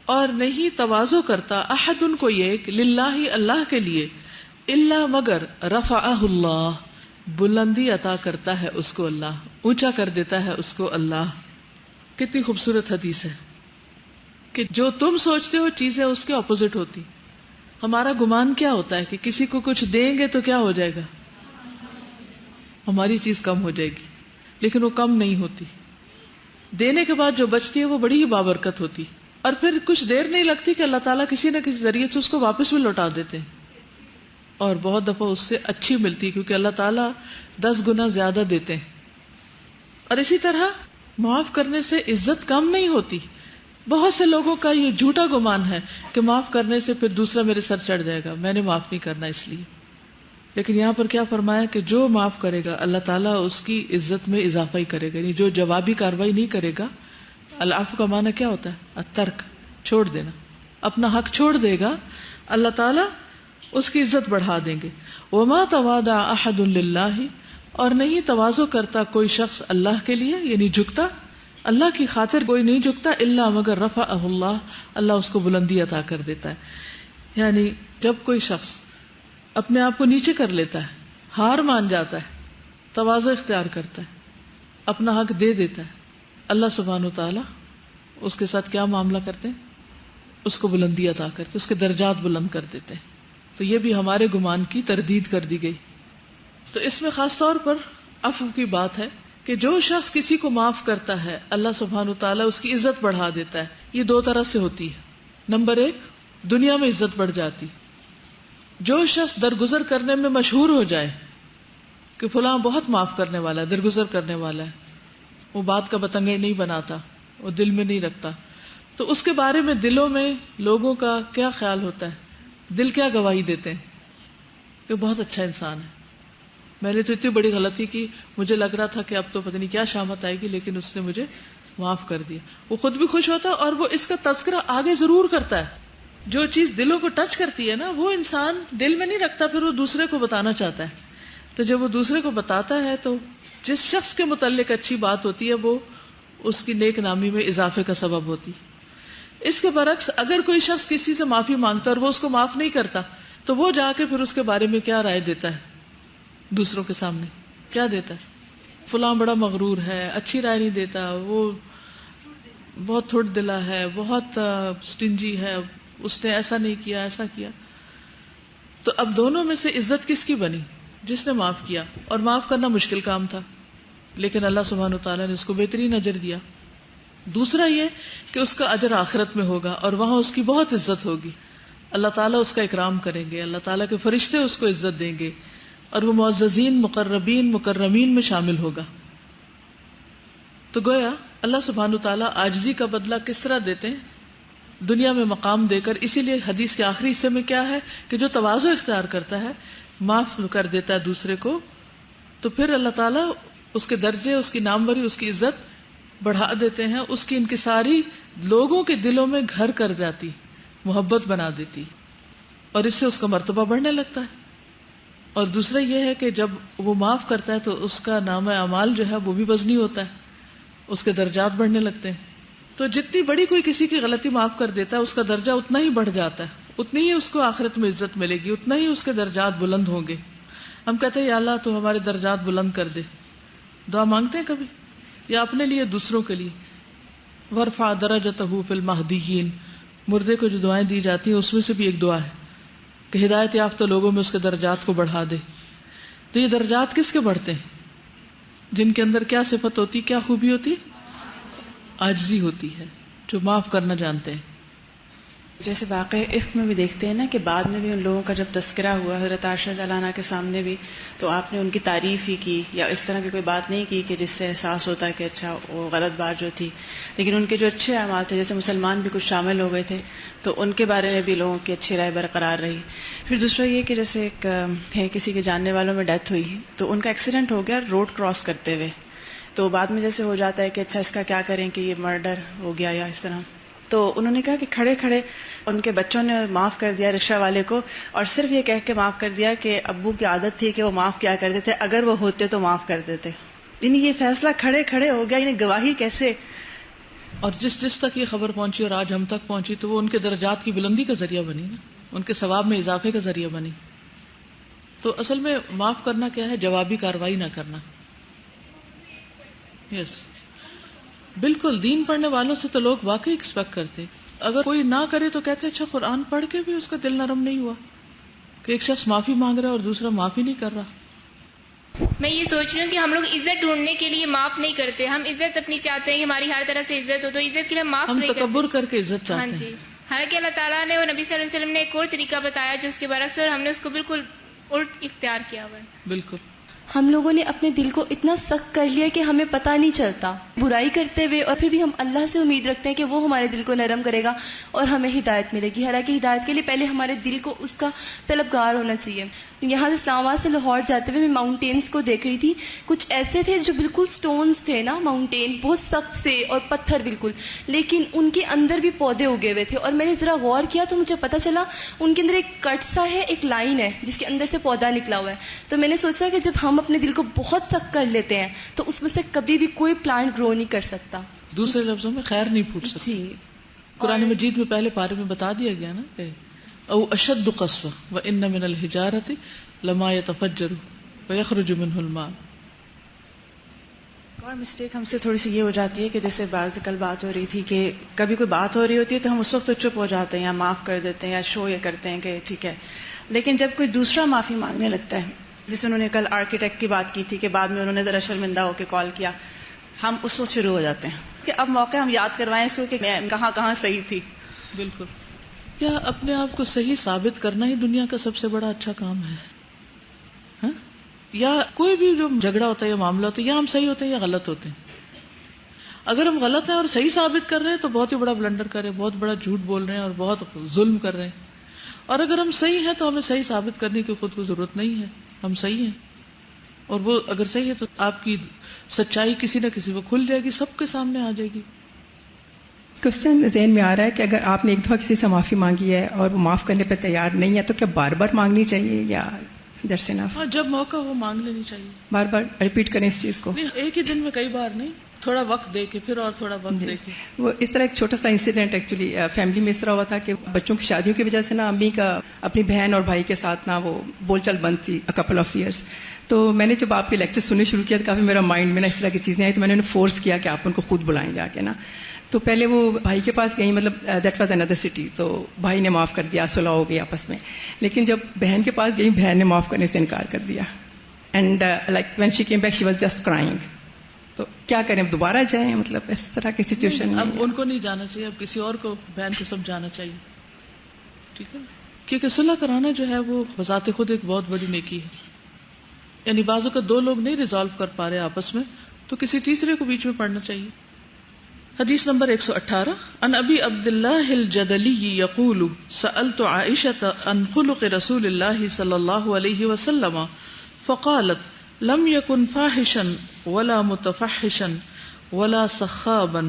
اور نہیں تواضع کرتا احد کوئی ایک للہ اللہ کے لیے، الا مگر رفعہ اللہ، بلندی عطا کرتا ہے اس کو اللہ، اونچا کر دیتا ہے اس کو اللہ. کتنی خوبصورت حدیث ہے کہ جو تم سوچتے ہو چیزیں اس کے اپوزٹ ہوتی. ہمارا گمان کیا ہوتا ہے کہ کسی کو کچھ دیں گے تو کیا ہو جائے گا، ہماری چیز کم ہو جائے گی، لیکن وہ کم نہیں ہوتی. دینے کے بعد جو بچتی ہے وہ بڑی ہی بابرکت ہوتی، اور پھر کچھ دیر نہیں لگتی کہ اللہ تعالیٰ کسی نہ کسی ذریعے سے اس کو واپس بھی لوٹا دیتے ہیں، اور بہت دفعہ اس سے اچھی ملتی، کیونکہ اللہ تعالیٰ 10 گنا زیادہ دیتے ہیں. اور اسی طرح معاف کرنے سے عزت کم نہیں ہوتی. بہت سے لوگوں کا یہ جھوٹا گمان ہے کہ معاف کرنے سے پھر دوسرا میرے سر چڑھ جائے گا، میں نے معاف نہیں کرنا اس لیے. لیکن یہاں پر کیا فرمایا کہ جو معاف کرے گا اللہ تعالیٰ اس کی عزت میں اضافہ ہی کرے گا. یعنی جو جوابی کاروائی نہیں کرے گا، العفو کا معنی کیا ہوتا ہے؟ الترک، چھوڑ دینا، اپنا حق چھوڑ دے گا، اللہ تعالیٰ اس کی عزت بڑھا دیں گے. وما تواضع احد للہ، اور نہیں تواضع کرتا کوئی شخص اللہ کے لیے، یعنی جھکتا اللہ کی خاطر کوئی نہیں جھکتا، الا مگر رفعہ اللہ، اللہ اس کو بلندی عطا کر دیتا ہے. یعنی جب کوئی شخص اپنے آپ کو نیچے کر لیتا ہے، ہار مان جاتا ہے، تواضع اختیار کرتا ہے، اپنا حق دے دیتا ہے، اللہ سبحانہ و تعالیٰ اس کے ساتھ کیا معاملہ کرتے ہیں؟ اس کو بلندی عطا کرتے، اس کے درجات بلند کر دیتے ہیں. تو یہ بھی ہمارے گمان کی تردید کر دی گئی. تو اس میں خاص طور پر عفو کی بات ہے کہ جو شخص کسی کو معاف کرتا ہے اللہ سبحانہ و تعالیٰ اس کی عزت بڑھا دیتا ہے. یہ 2 طرح سے ہوتی ہے. نمبر 1، دنیا میں عزت بڑھ جاتی. جو شخص درگزر کرنے میں مشہور ہو جائے کہ فلاں بہت معاف کرنے والا ہے، درگزر کرنے والا ہے، وہ بات کا بتنگڑ نہیں بناتا، وہ دل میں نہیں رکھتا، تو اس کے بارے میں دلوں میں لوگوں کا کیا خیال ہوتا ہے؟ دل کیا گواہی دیتے ہیں کہ بہت اچھا انسان ہے. میں نے تو اتنی بڑی غلطی کی، مجھے لگ رہا تھا کہ اب تو پتہ نہیں کیا شامت آئے گی، لیکن اس نے مجھے معاف کر دیا. وہ خود بھی خوش ہوتا ہے اور وہ اس کا تذکرہ آگے ضرور کرتا ہے. جو چیز دلوں کو ٹچ کرتی ہے نا، وہ انسان دل میں نہیں رکھتا، پھر وہ دوسرے کو بتانا چاہتا ہے. تو جب وہ دوسرے کو بتاتا ہے تو جس شخص کے متعلق اچھی بات ہوتی ہے وہ اس کی نیک نامی میں اضافے کا سبب ہوتی. اس کے برعکس اگر کوئی شخص کسی سے معافی مانگتا اور وہ اس کو معاف نہیں کرتا تو وہ جا کے پھر اس کے بارے میں کیا رائے دیتا ہے؟ دوسروں کے سامنے کیا دیتا ہے؟ فلاں بڑا مغرور ہے، اچھی رائے نہیں دیتا، وہ بہت تھوڑ دلا ہے، بہت سٹنجی ہے، اس نے ایسا نہیں کیا، ایسا کیا. تو اب دونوں میں سے عزت کس کی بنی؟ جس نے معاف کیا. اور معاف کرنا مشکل کام تھا، لیکن اللہ سبحانہ و تعالیٰ نے اس کو بہترین اجر دیا. دوسرا یہ کہ اس کا اجر آخرت میں ہوگا اور وہاں اس کی بہت عزت ہوگی، اللہ تعالیٰ اس کا اکرام کریں گے، اللہ تعالیٰ کے فرشتے اس کو عزت دیں گے، اور وہ معززین، مقربین، مکرمین میں شامل ہوگا. تو گویا اللہ سبحانہ و تعالیٰ عاجزی کا بدلہ کس طرح دیتے ہیں؟ دنیا میں مقام دے کر. اسی لیے حدیث کے آخری حصے میں کیا ہے کہ جو تواضع اختیار کرتا ہے، معاف کر دیتا ہے دوسرے کو، تو پھر اللہ تعالیٰ اس کے درجے، اس کی ناموری، اس کی عزت بڑھا دیتے ہیں. اس کی انکساری لوگوں کے دلوں میں گھر کر جاتی، محبت بنا دیتی، اور اس سے اس کا مرتبہ بڑھنے لگتا ہے. اور دوسرا یہ ہے کہ جب وہ معاف کرتا ہے تو اس کا نام اعمال جو ہے وہ بھی وزنی ہوتا ہے، اس کے درجات بڑھنے لگتے ہیں. تو جتنی بڑی کوئی کسی کی غلطی معاف کر دیتا ہے اس کا درجہ اتنا ہی بڑھ جاتا ہے، اتنی ہی اس کو آخرت میں عزت ملے گی، اتنا ہی اس کے درجات بلند ہوں گے. ہم کہتے ہیں یا اللہ تو ہمارے درجات بلند کر دے. دعا مانگتے ہیں کبھی، یا اپنے لیے، دوسروں کے لیے. ورفع درجتہ فی المہدیین، مردے کو جو دعائیں دی جاتی ہیں اس میں سے بھی ایک دعا ہے کہ ہدایت یافتہ لوگوں میں اس کے درجات کو بڑھا دے. تو یہ درجات کس کے بڑھتے ہیں؟ جن کے اندر کیا صفت ہوتی، کیا خوبی ہوتی؟ عاجزی ہوتی ہے، جو معاف کرنا جانتے ہیں. جیسے واقع عفق میں بھی دیکھتے ہیں نا کہ بعد میں بھی ان لوگوں کا جب تذکرہ ہوا حضرت عائشہ رضی اللہ عنہا کے سامنے بھی، تو آپ نے ان کی تعریف ہی کی یا اس طرح کی کوئی بات نہیں کی کہ جس سے احساس ہوتا ہے کہ اچھا وہ غلط بات جو تھی، لیکن ان کے جو اچھے اعمال تھے، جیسے مسلمان بھی کچھ شامل ہو گئے تھے تو ان کے بارے میں بھی لوگوں کی اچھی رائے برقرار رہی۔ پھر دوسرا یہ کہ جیسے ایک ہے کسی کے جاننے والوں میں ڈیتھ ہوئی تو ان کا ایکسیڈنٹ ہو گیا روڈ کراس کرتے ہوئے، تو بعد میں جیسے ہو جاتا ہے کہ اچھا اس کا کیا کریں کہ یہ مرڈر ہو گیا یا اس طرح، تو انہوں نے کہا کہ کھڑے کھڑے ان کے بچوں نے معاف کر دیا رکشہ والے کو، اور صرف یہ کہہ کے معاف کر دیا کہ ابو کی عادت تھی کہ وہ معاف کیا کرتے تھے، اگر وہ ہوتے تو معاف کر دیتے۔ یعنی یہ فیصلہ کھڑے کھڑے ہو گیا، یعنی گواہی کیسے۔ اور جس تک یہ خبر پہنچی اور آج ہم تک پہنچی تو وہ ان کے درجات کی بلندی کا ذریعہ بنی نا، ان کے ثواب میں اضافے کا ذریعہ بنی۔ تو اصل میں معاف کرنا کیا ہے؟ جوابی کارروائی نہ کرنا۔ یس بالکل، دین پڑھنے والوں سے تو لوگ واقعی ایکسپیکٹ کرتے، اگر کوئی نہ کرے تو کہتے اچھا قرآن پڑھ کے بھی اس کا دل نرم نہیں ہوا کہ ایک شخص معافی مانگ رہا ہے اور دوسرا معافی نہیں کر رہا۔ میں یہ سوچ رہی ہوں کہ ہم لوگ عزت ڈھونڈنے کے لیے معاف نہیں کرتے، ہم عزت اپنی چاہتے ہیں کہ ہماری ہر طرح سے عزت ہو، تو عزت کے لیے معاف ہم نہیں کرتے۔ تکبر کر کے عزت ہاں چاہتے جی، ہیں۔ حالانکہ اللہ تعالیٰ نے اور نبی صلی اللہ علیہ وسلم نے ایک اور طریقہ بتایا جو اس کے برعکس ہے، اور ہم نے اس کو بالکل الٹ اختیار کیا ہوا ہے۔ بالکل، ہم لوگوں نے اپنے دل کو اتنا سخت کر لیا کہ ہمیں پتہ نہیں چلتا، برائی کرتے ہوئے، اور پھر بھی ہم اللہ سے امید رکھتے ہیں کہ وہ ہمارے دل کو نرم کرے گا اور ہمیں ہدایت ملے گی، حالانکہ ہدایت کے لیے پہلے ہمارے دل کو اس کا طلبگار ہونا چاہیے۔ یہاں سے اسلام آباد سے لاہور جاتے ہوئے میں ماؤنٹینس کو دیکھ رہی تھی، کچھ ایسے تھے جو بالکل سٹونز تھے نا، ماؤنٹین بہت سخت سے اور پتھر بالکل، لیکن ان کے اندر بھی پودے اگے ہوئے تھے، اور میں نے ذرا غور کیا تو مجھے پتہ چلا ان کے اندر ایک کٹ سا ہے، ایک لائن ہے جس کے اندر سے پودا نکلا ہوا ہے۔ تو میں نے سوچا کہ جب ہم اپنے دل کو بہت سخت کر لیتے ہیں تو اس میں سے کبھی بھی کوئی پلانٹ گرو نہیں کر سکتا۔ دوسرے لفظوں میں خیر نہیں پھوٹ سکتا۔ جی، قرآن مجید میں پہلے پارے میں بتا دیا گیا نا کہ او اشد قسوہ وان من الحجارۃ لما يتفجر ويخرج منه الماء۔ اور مسٹیک ہم سے تھوڑی سی یہ ہو جاتی ہے کہ جیسے کل بات ہو رہی تھی کہ کبھی کوئی بات ہو رہی ہوتی ہے تو ہم اس وقت تو چپ ہو جاتے ہیں یا معاف کر دیتے ہیں یا شو یہ کرتے ہیں کہ ٹھیک ہے، لیکن جب کوئی دوسرا معافی مانگنے لگتا ہے، جیسے انہوں نے کل آرکیٹیکٹ کی بات کی تھی کہ بعد میں انہوں نے ذرا شرمندہ ہو کے کال کیا، ہم اس وقت شروع ہو جاتے ہیں کہ اب موقع ہم یاد کروائیں اس کو کہ میں کہاں کہاں صحیح تھی۔ بالکل، کیا اپنے آپ کو صحیح ثابت کرنا ہی دنیا کا سب سے بڑا اچھا کام ہے؟ ہاں؟ یا کوئی بھی جو جھگڑا ہوتا ہے یا معاملہ ہوتا ہے، یا ہم صحیح ہوتے ہیں یا غلط ہوتے ہیں۔ اگر ہم غلط ہیں اور صحیح ثابت کر رہے ہیں تو بہت ہی بڑا بلنڈر کر رہے ہیں، بہت بڑا جھوٹ بول رہے ہیں اور بہت ظلم کر رہے ہیں، اور اگر ہم صحیح ہیں تو ہمیں صحیح ثابت کرنے کی خود کو ضرورت نہیں ہے، ہم صحیح ہیں، اور وہ اگر صحیح ہے تو آپ کی سچائی کسی نہ کسی کو کھل جائے گی، سب کے سامنے آ جائے گی۔ کوشچن ذہن میں آ رہا ہے کہ اگر آپ نے ایک دفعہ کسی سے معافی مانگی ہے اور وہ معاف کرنے پہ تیار نہیں ہے تو کیا بار بار مانگنی چاہیے یا درس انف؟ ہاں، جب موقع ہو مانگ لینی چاہیے، بار بار ریپیٹ کریں اس چیز کو؟ نہیں، ایک ہی دن میں کئی بار نہیں، تھوڑا وقت دے کے پھر اور تھوڑا وقت دے کے۔ وہ اس طرح ایک چھوٹا سا انسیڈنٹ ایکچولی فیملی میں اس طرح ہوا تھا کہ بچوں کی شادیوں کی وجہ سے نا امی کا اپنی بہن اور بھائی کے ساتھ نا وہ بول چال بند تھی کپل آف ایئرس۔ تو میں نے جب آپ کے لیکچر سننے شروع کیا تو کافی میرا مائنڈ میں نا اس طرح کی چیزیں آئی، تو میں نے انہیں فورس کیا کہ آپ ان کو خود بلائیں جا کے نا۔ تو پہلے وہ بھائی کے پاس گئیں، مطلب دیٹ واز اندر سٹی، تو بھائی نے معاف کر دیا، صلح ہو گئی آپس میں، لیکن جب بہن کے پاس گئیں بہن نے معاف کرنے سے انکار کر دیا، and like when she came back she was just crying. تو کیا کریں، اب دوبارہ جائیں؟ مطلب اس طرح کی سچویشن میں اب ان کو نہیں جانا چاہیے، اب کسی اور کو، بہن کو سب جانا چاہیے، ٹھیک ہے، کیونکہ صلح کرانا جو ہے وہ بذات خود ایک بہت بڑی نیکی ہے، یعنی بعضوں کا دو لوگ نہیں ریزالو کر پا رہے آپس میں تو کسی تیسرے کو بیچ میں پڑھنا چاہیے۔ حدیث نمبر 118 عن ابی عبداللہ الجدلی یقول سألت عائشة عن خلق رسول اللہ صلی اللہ علیہ وسلم فقالت لم يكن فاحشا ولا متفحشا ولا سخابا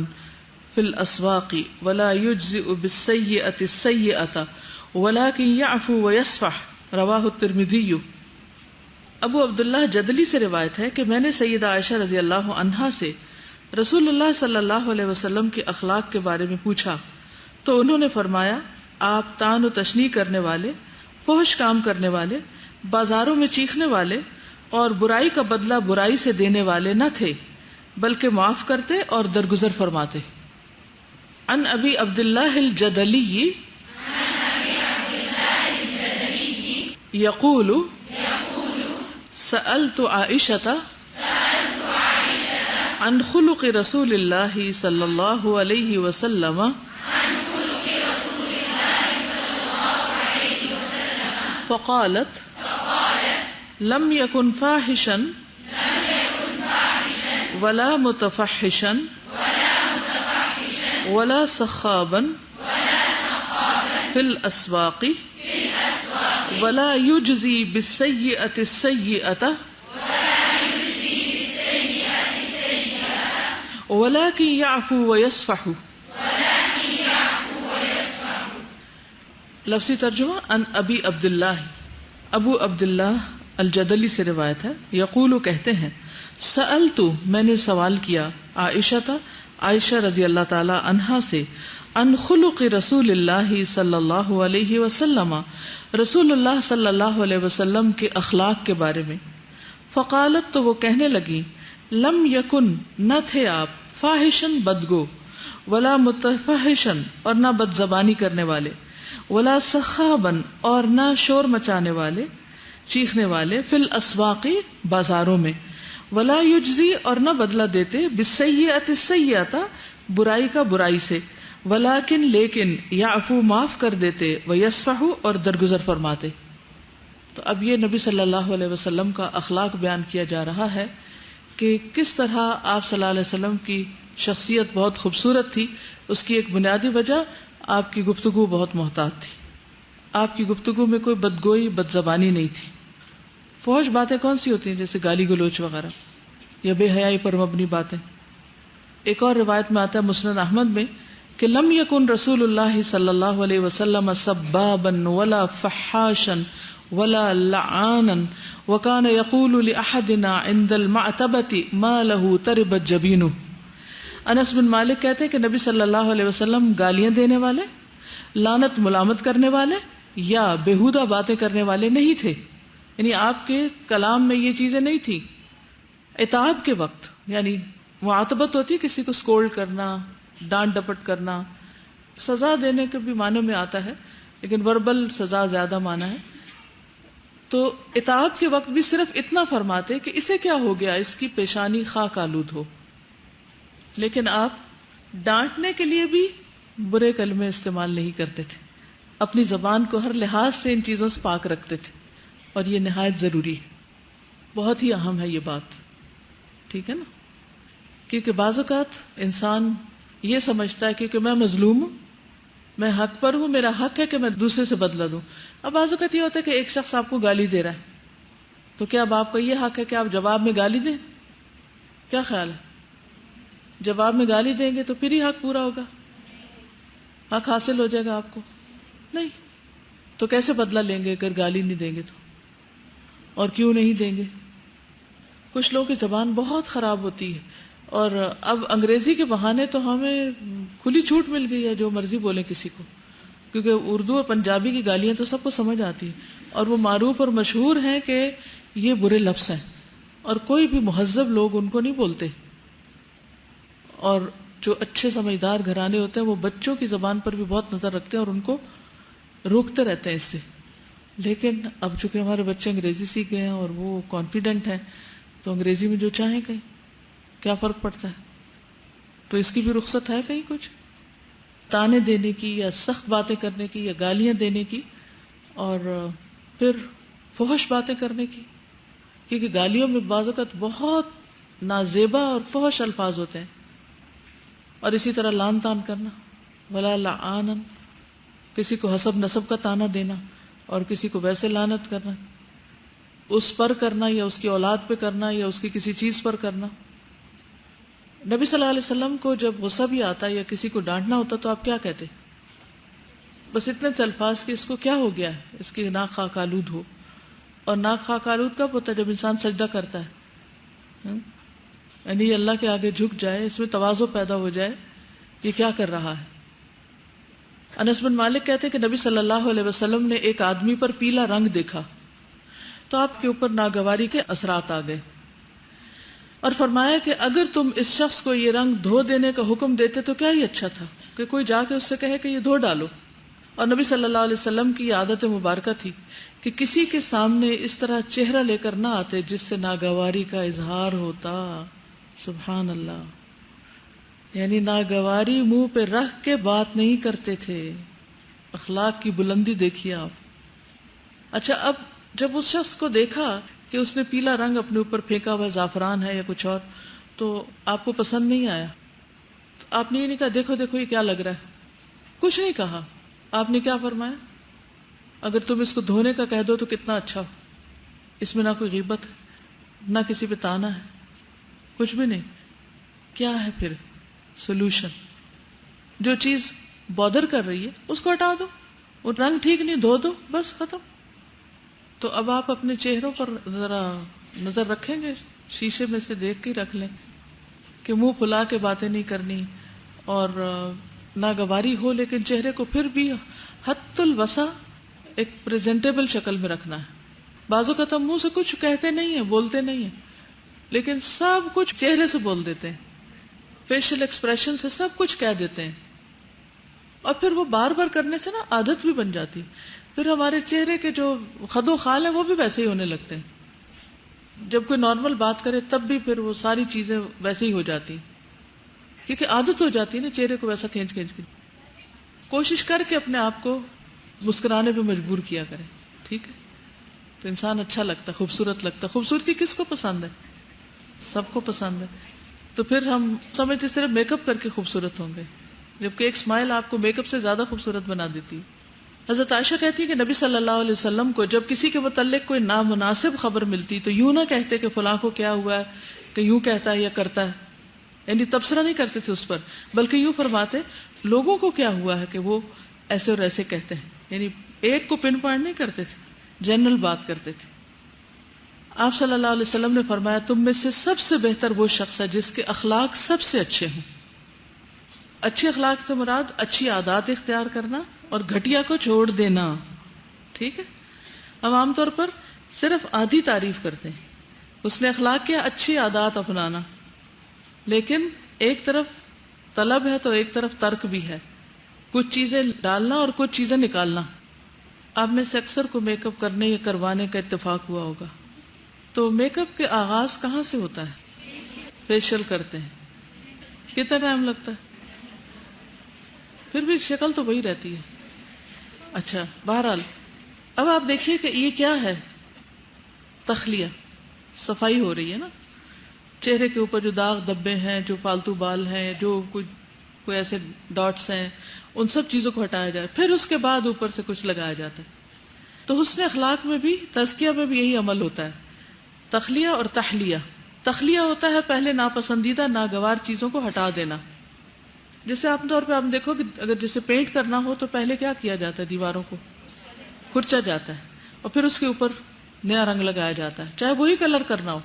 في الأسواق ولا يجزئ بالسيئة السيئة ولكن يعفو ويصفح رواہ الترمذی۔ ابو عبداللہ جدلی سے روایت ہے کہ میں نے سیدہ عائشہ رضی اللہ عنہا سے رسول اللہ صلی اللہ علیہ وسلم کے اخلاق کے بارے میں پوچھا تو انہوں نے فرمایا آپ تان و تشنیع کرنے والے، فحش کام کرنے والے، بازاروں میں چیخنے والے اور برائی کا بدلہ برائی سے دینے والے نہ تھے، بلکہ معاف کرتے اور درگزر فرماتے۔ ان ابی عبداللہ الجدلی یقول سألت عائشة عن خلق رسول اللہ صلی اللہ علیہ وسلم فقالت لم يكن فاحشا ولا متفحشا ولا سخابا في الأسواق ولا يجزي بالسيئة السيئة ولكن يعفو ويصفح. لفظی ترجمہ ان ابی عبداللہ، ابو عبداللہ الجدلی سے روایت ہے، یقول کہتے ہیں سألت میں نے سوال کیا عائشہ عائشہ رضی اللہ تعالی عنہا سے ان خلق رسول اللہ صلی اللہ علیہ وسلم رسول اللہ صلی اللہ علیہ وسلم کے اخلاق کے بارے میں. فقالت تو وہ کہنے لگی لم یکن نہ تھے آپ فاحشن بدگو ولا متفحشن اور نہ بد زبانی کرنے والے ولا سخابن اور نہ شور مچانے والے چیخنے والے فی الاسواق بازاروں میں ولا یجزی اور نہ بدلہ دیتے بالسیئۃ السیئۃ برائی کا برائی سے ولیکن لیکن یعفو معاف کر دیتے ویصفح اور درگزر فرماتے. تو اب یہ نبی صلی اللہ علیہ وسلم کا اخلاق بیان کیا جا رہا ہے کہ کس طرح آپ صلی اللہ علیہ وسلم کی شخصیت بہت خوبصورت تھی. اس کی ایک بنیادی وجہ آپ کی گفتگو بہت محتاط تھی. آپ کی گفتگو میں کوئی بدگوئی بد زبانی نہیں تھی. فحش باتیں کون سی ہوتی ہیں جیسے گالی گلوچ وغیرہ یا بے حیائی پر مبنی باتیں. ایک اور روایت میں آتا ہے مسند احمد میں کہ لم یکن رسول اللہ صلی اللہ علیہ وسلم سبابا ولا فحاشا ولا لعانا وكان يقول لأحدنا عند المعتبة ما له تربت جبينه. انس بن مالک کہتے ہیں کہ نبی صلی اللہ علیہ وسلم گالیاں دینے والے، لعنت ملامت کرنے والے یا بےہودہ باتیں کرنے والے نہیں تھے. یعنی آپ کے کلام میں یہ چیزیں نہیں تھی. عتاب کے وقت یعنی معاتبت ہوتی ہے کسی کو سکولڈ کرنا، ڈانٹ ڈپٹ کرنا، سزا دینے کے بھی معنی میں آتا ہے لیکن وربل سزا زیادہ معنی ہے. تو عتاب کے وقت بھی صرف اتنا فرماتے کہ اسے کیا ہو گیا، اس کی پیشانی خاک آلود ہو. لیکن آپ ڈانٹنے کے لیے بھی برے کلمے استعمال نہیں کرتے تھے. اپنی زبان کو ہر لحاظ سے ان چیزوں سے پاک رکھتے تھے اور یہ نہایت ضروری ہے، بہت ہی اہم ہے یہ بات. ٹھیک ہے نا؟ کیونکہ بعض اوقات انسان یہ سمجھتا ہے کیونکہ میں مظلوم ہوں، میں حق پر ہوں، میرا حق ہے کہ میں دوسرے سے بدلہ دوں. اب بعض اوقات یہ ہوتا ہے کہ ایک شخص آپ کو گالی دے رہا ہے تو کیا اب آپ کا یہ حق ہے کہ آپ جواب میں گالی دیں؟ کیا خیال ہے؟ جواب میں گالی دیں گے تو پھر ہی حق پورا ہوگا، حق حاصل ہو جائے گا آپ کو؟ نہیں. تو کیسے بدلہ لیں گے اگر گالی نہیں دیں گے تو؟ اور کیوں نہیں دیں گے؟ کچھ لوگوں کی زبان بہت خراب ہوتی ہے اور اب انگریزی کے بہانے تو ہمیں کھلی چھوٹ مل گئی ہے جو مرضی بولیں کسی کو، کیونکہ اردو اور پنجابی کی گالیاں تو سب کو سمجھ آتی ہیں اور وہ معروف اور مشہور ہیں کہ یہ برے لفظ ہیں اور کوئی بھی مہذب لوگ ان کو نہیں بولتے. اور جو اچھے سمجھدار گھرانے ہوتے ہیں وہ بچوں کی زبان پر بھی بہت نظر رکھتے ہیں اور ان کو روکتے رہتے ہیں اس سے. لیکن اب چونکہ ہمارے بچے انگریزی سیکھ گئے ہیں اور وہ کانفیڈنٹ ہیں تو انگریزی میں جو چاہیں کہیں، کیا فرق پڑتا ہے؟ تو اس کی بھی رخصت ہے کہیں کچھ تانے دینے کی یا سخت باتیں کرنے کی یا گالیاں دینے کی اور پھر فحش باتیں کرنے کی، کیونکہ گالیوں میں بعض اوقات بہت نازیبا اور فحش الفاظ ہوتے ہیں. اور اسی طرح لان تان کرنا، ولا لعانن، کسی کو حسب نسب کا تانا دینا اور کسی کو ویسے لعنت کرنا، اس پر کرنا یا اس کی اولاد پہ کرنا یا اس کی کسی چیز پر کرنا. نبی صلی اللہ علیہ وسلم کو جب غصہ بھی آتا یا کسی کو ڈانٹنا ہوتا تو آپ کیا کہتے؟ بس اتنے سے الفاظ کہ اس کو کیا ہو گیا ہے، اس کی ناک خاک آلود ہو. اور ناک خاک آلود کب ہوتا ہے؟ جب انسان سجدہ کرتا ہے، یعنی اللہ کے آگے جھک جائے، اس میں تواضع پیدا ہو جائے، یہ کیا کر رہا ہے. انس بن مالک کہتے ہیں کہ نبی صلی اللہ علیہ وسلم نے ایک آدمی پر پیلا رنگ دیکھا تو آپ کے اوپر ناگواری کے اثرات آ گئے اور فرمایا کہ اگر تم اس شخص کو یہ رنگ دھو دینے کا حکم دیتے تو کیا ہی اچھا تھا کہ کوئی جا کے اس سے کہے کہ یہ دھو ڈالو. اور نبی صلی اللہ علیہ وسلم کی عادت مبارکہ تھی کہ کسی کے سامنے اس طرح چہرہ لے کر نہ آتے جس سے ناگواری کا اظہار ہوتا. سبحان اللہ. یعنی ناگواری منہ پہ رکھ کے بات نہیں کرتے تھے. اخلاق کی بلندی دیکھیے آپ. اچھا، اب جب اس شخص کو دیکھا کہ اس نے پیلا رنگ اپنے اوپر پھینکا ہوا زعفران ہے یا کچھ اور، تو آپ کو پسند نہیں آیا، تو آپ نے یہ نہیں کہا دیکھو دیکھو یہ کیا لگ رہا ہے، کچھ نہیں کہا، آپ نے کیا فرمایا؟ اگر تم اس کو دھونے کا کہہ دو تو کتنا اچھا ہو، اس میں نہ کوئی غیبت ہے، نہ کسی پہ تانا ہے، کچھ بھی نہیں. کیا ہے پھر سولوشن؟ جو چیز بودر کر رہی ہے اس کو ہٹا دو، وہ رنگ ٹھیک نہیں، دھو دو، بس ختم. تو اب آپ اپنے چہروں پر ذرا نظر رکھیں گے، شیشے میں سے دیکھ کے رکھ لیں کہ منہ پھلا کے باتیں نہیں کرنی اور ناگواری ہو، لیکن چہرے کو پھر بھی حد الوسع ایک پریزنٹیبل شکل میں رکھنا ہے. بعض اوقات ہم منہ سے کچھ کہتے نہیں ہیں، بولتے نہیں ہیں، لیکن سب کچھ چہرے سے بول دیتے ہیں، فیشل ایکسپریشن سے سب کچھ کہہ دیتے ہیں، اور پھر وہ بار بار کرنے سے نا عادت بھی بن جاتی. پھر ہمارے چہرے کے جو خد و خال ہیں وہ بھی ویسے ہی ہونے لگتے ہیں. جب کوئی نارمل بات کرے تب بھی پھر وہ ساری چیزیں ویسے ہی ہو جاتی، کیونکہ عادت ہو جاتی ہے نا چہرے کو ویسا کھینچ کھینچ کے. کوشش کر کے اپنے آپ کو مسکرانے پہ مجبور کیا کریں، ٹھیک ہے؟ تو انسان اچھا لگتا ہے، خوبصورت لگتا ہے. خوبصورتی کس کو پسند ہے؟ سب کو پسند ہے. تو پھر ہم سمجھتے صرف میک اپ کر کے خوبصورت ہوں گے، جبکہ ایک اسمائل آپ کو میک اپ سے زیادہ خوبصورت بنا دیتی ہے. حضرت عائشہ کہتی ہے کہ نبی صلی اللہ علیہ وسلم کو جب کسی کے متعلق کوئی نامناسب خبر ملتی تو یوں نہ کہتے کہ فلاں کو کیا ہوا ہے، کہ یوں کہتا ہے یا کرتا ہے، یعنی تبصرہ نہیں کرتے تھے اس پر، بلکہ یوں فرماتے لوگوں کو کیا ہوا ہے کہ وہ ایسے اور ایسے کہتے ہیں. یعنی ایک کو پن پوائنٹ نہیں کرتے تھے، جنرل بات کرتے تھے. آپ صلی اللہ علیہ وسلم نے فرمایا تم میں سے سب سے بہتر وہ شخص ہے جس کے اخلاق سب سے اچھے ہوں. اچھے اخلاق سے مراد اچھی عادات اختیار کرنا اور گھٹیا کو چھوڑ دینا. ٹھیک ہے؟ ہم عام طور پر صرف آدھی تعریف کرتے ہیں، اس نے اخلاق کیا اچھی عادات اپنانا، لیکن ایک طرف طلب ہے تو ایک طرف ترک بھی ہے، کچھ چیزیں ڈالنا اور کچھ چیزیں نکالنا. آپ میں سے اکثر کو میک اپ کرنے یا کروانے کا اتفاق ہوا ہوگا. تو میک اپ کے آغاز کہاں سے ہوتا ہے؟ فیشل کرتے ہیں. کتنا ٹائم لگتا ہے؟ پھر بھی شکل تو وہی رہتی ہے. اچھا، بہرحال اب آپ دیکھیے کہ یہ کیا ہے، تخلیہ، صفائی ہو رہی ہے نا. چہرے کے اوپر جو داغ دبے ہیں، جو فالتو بال ہیں، جو کوئی ایسے ڈاٹس ہیں، ان سب چیزوں کو ہٹایا جائے، پھر اس کے بعد اوپر سے کچھ لگایا جاتا ہے. تو حسن اخلاق میں بھی، تزکیہ میں بھی یہی عمل ہوتا ہے، تخلیہ اور تحلیہ. تخلیہ ہوتا ہے پہلے ناپسندیدہ ناگوار چیزوں کو ہٹا دینا. جیسے عام طور پہ آپ دیکھو کہ اگر جیسے پینٹ کرنا ہو تو پہلے کیا کیا جاتا ہے، دیواروں کو کھرچا جاتا ہے اور پھر اس کے اوپر نیا رنگ لگایا جاتا ہے، چاہے وہی کلر کرنا ہو،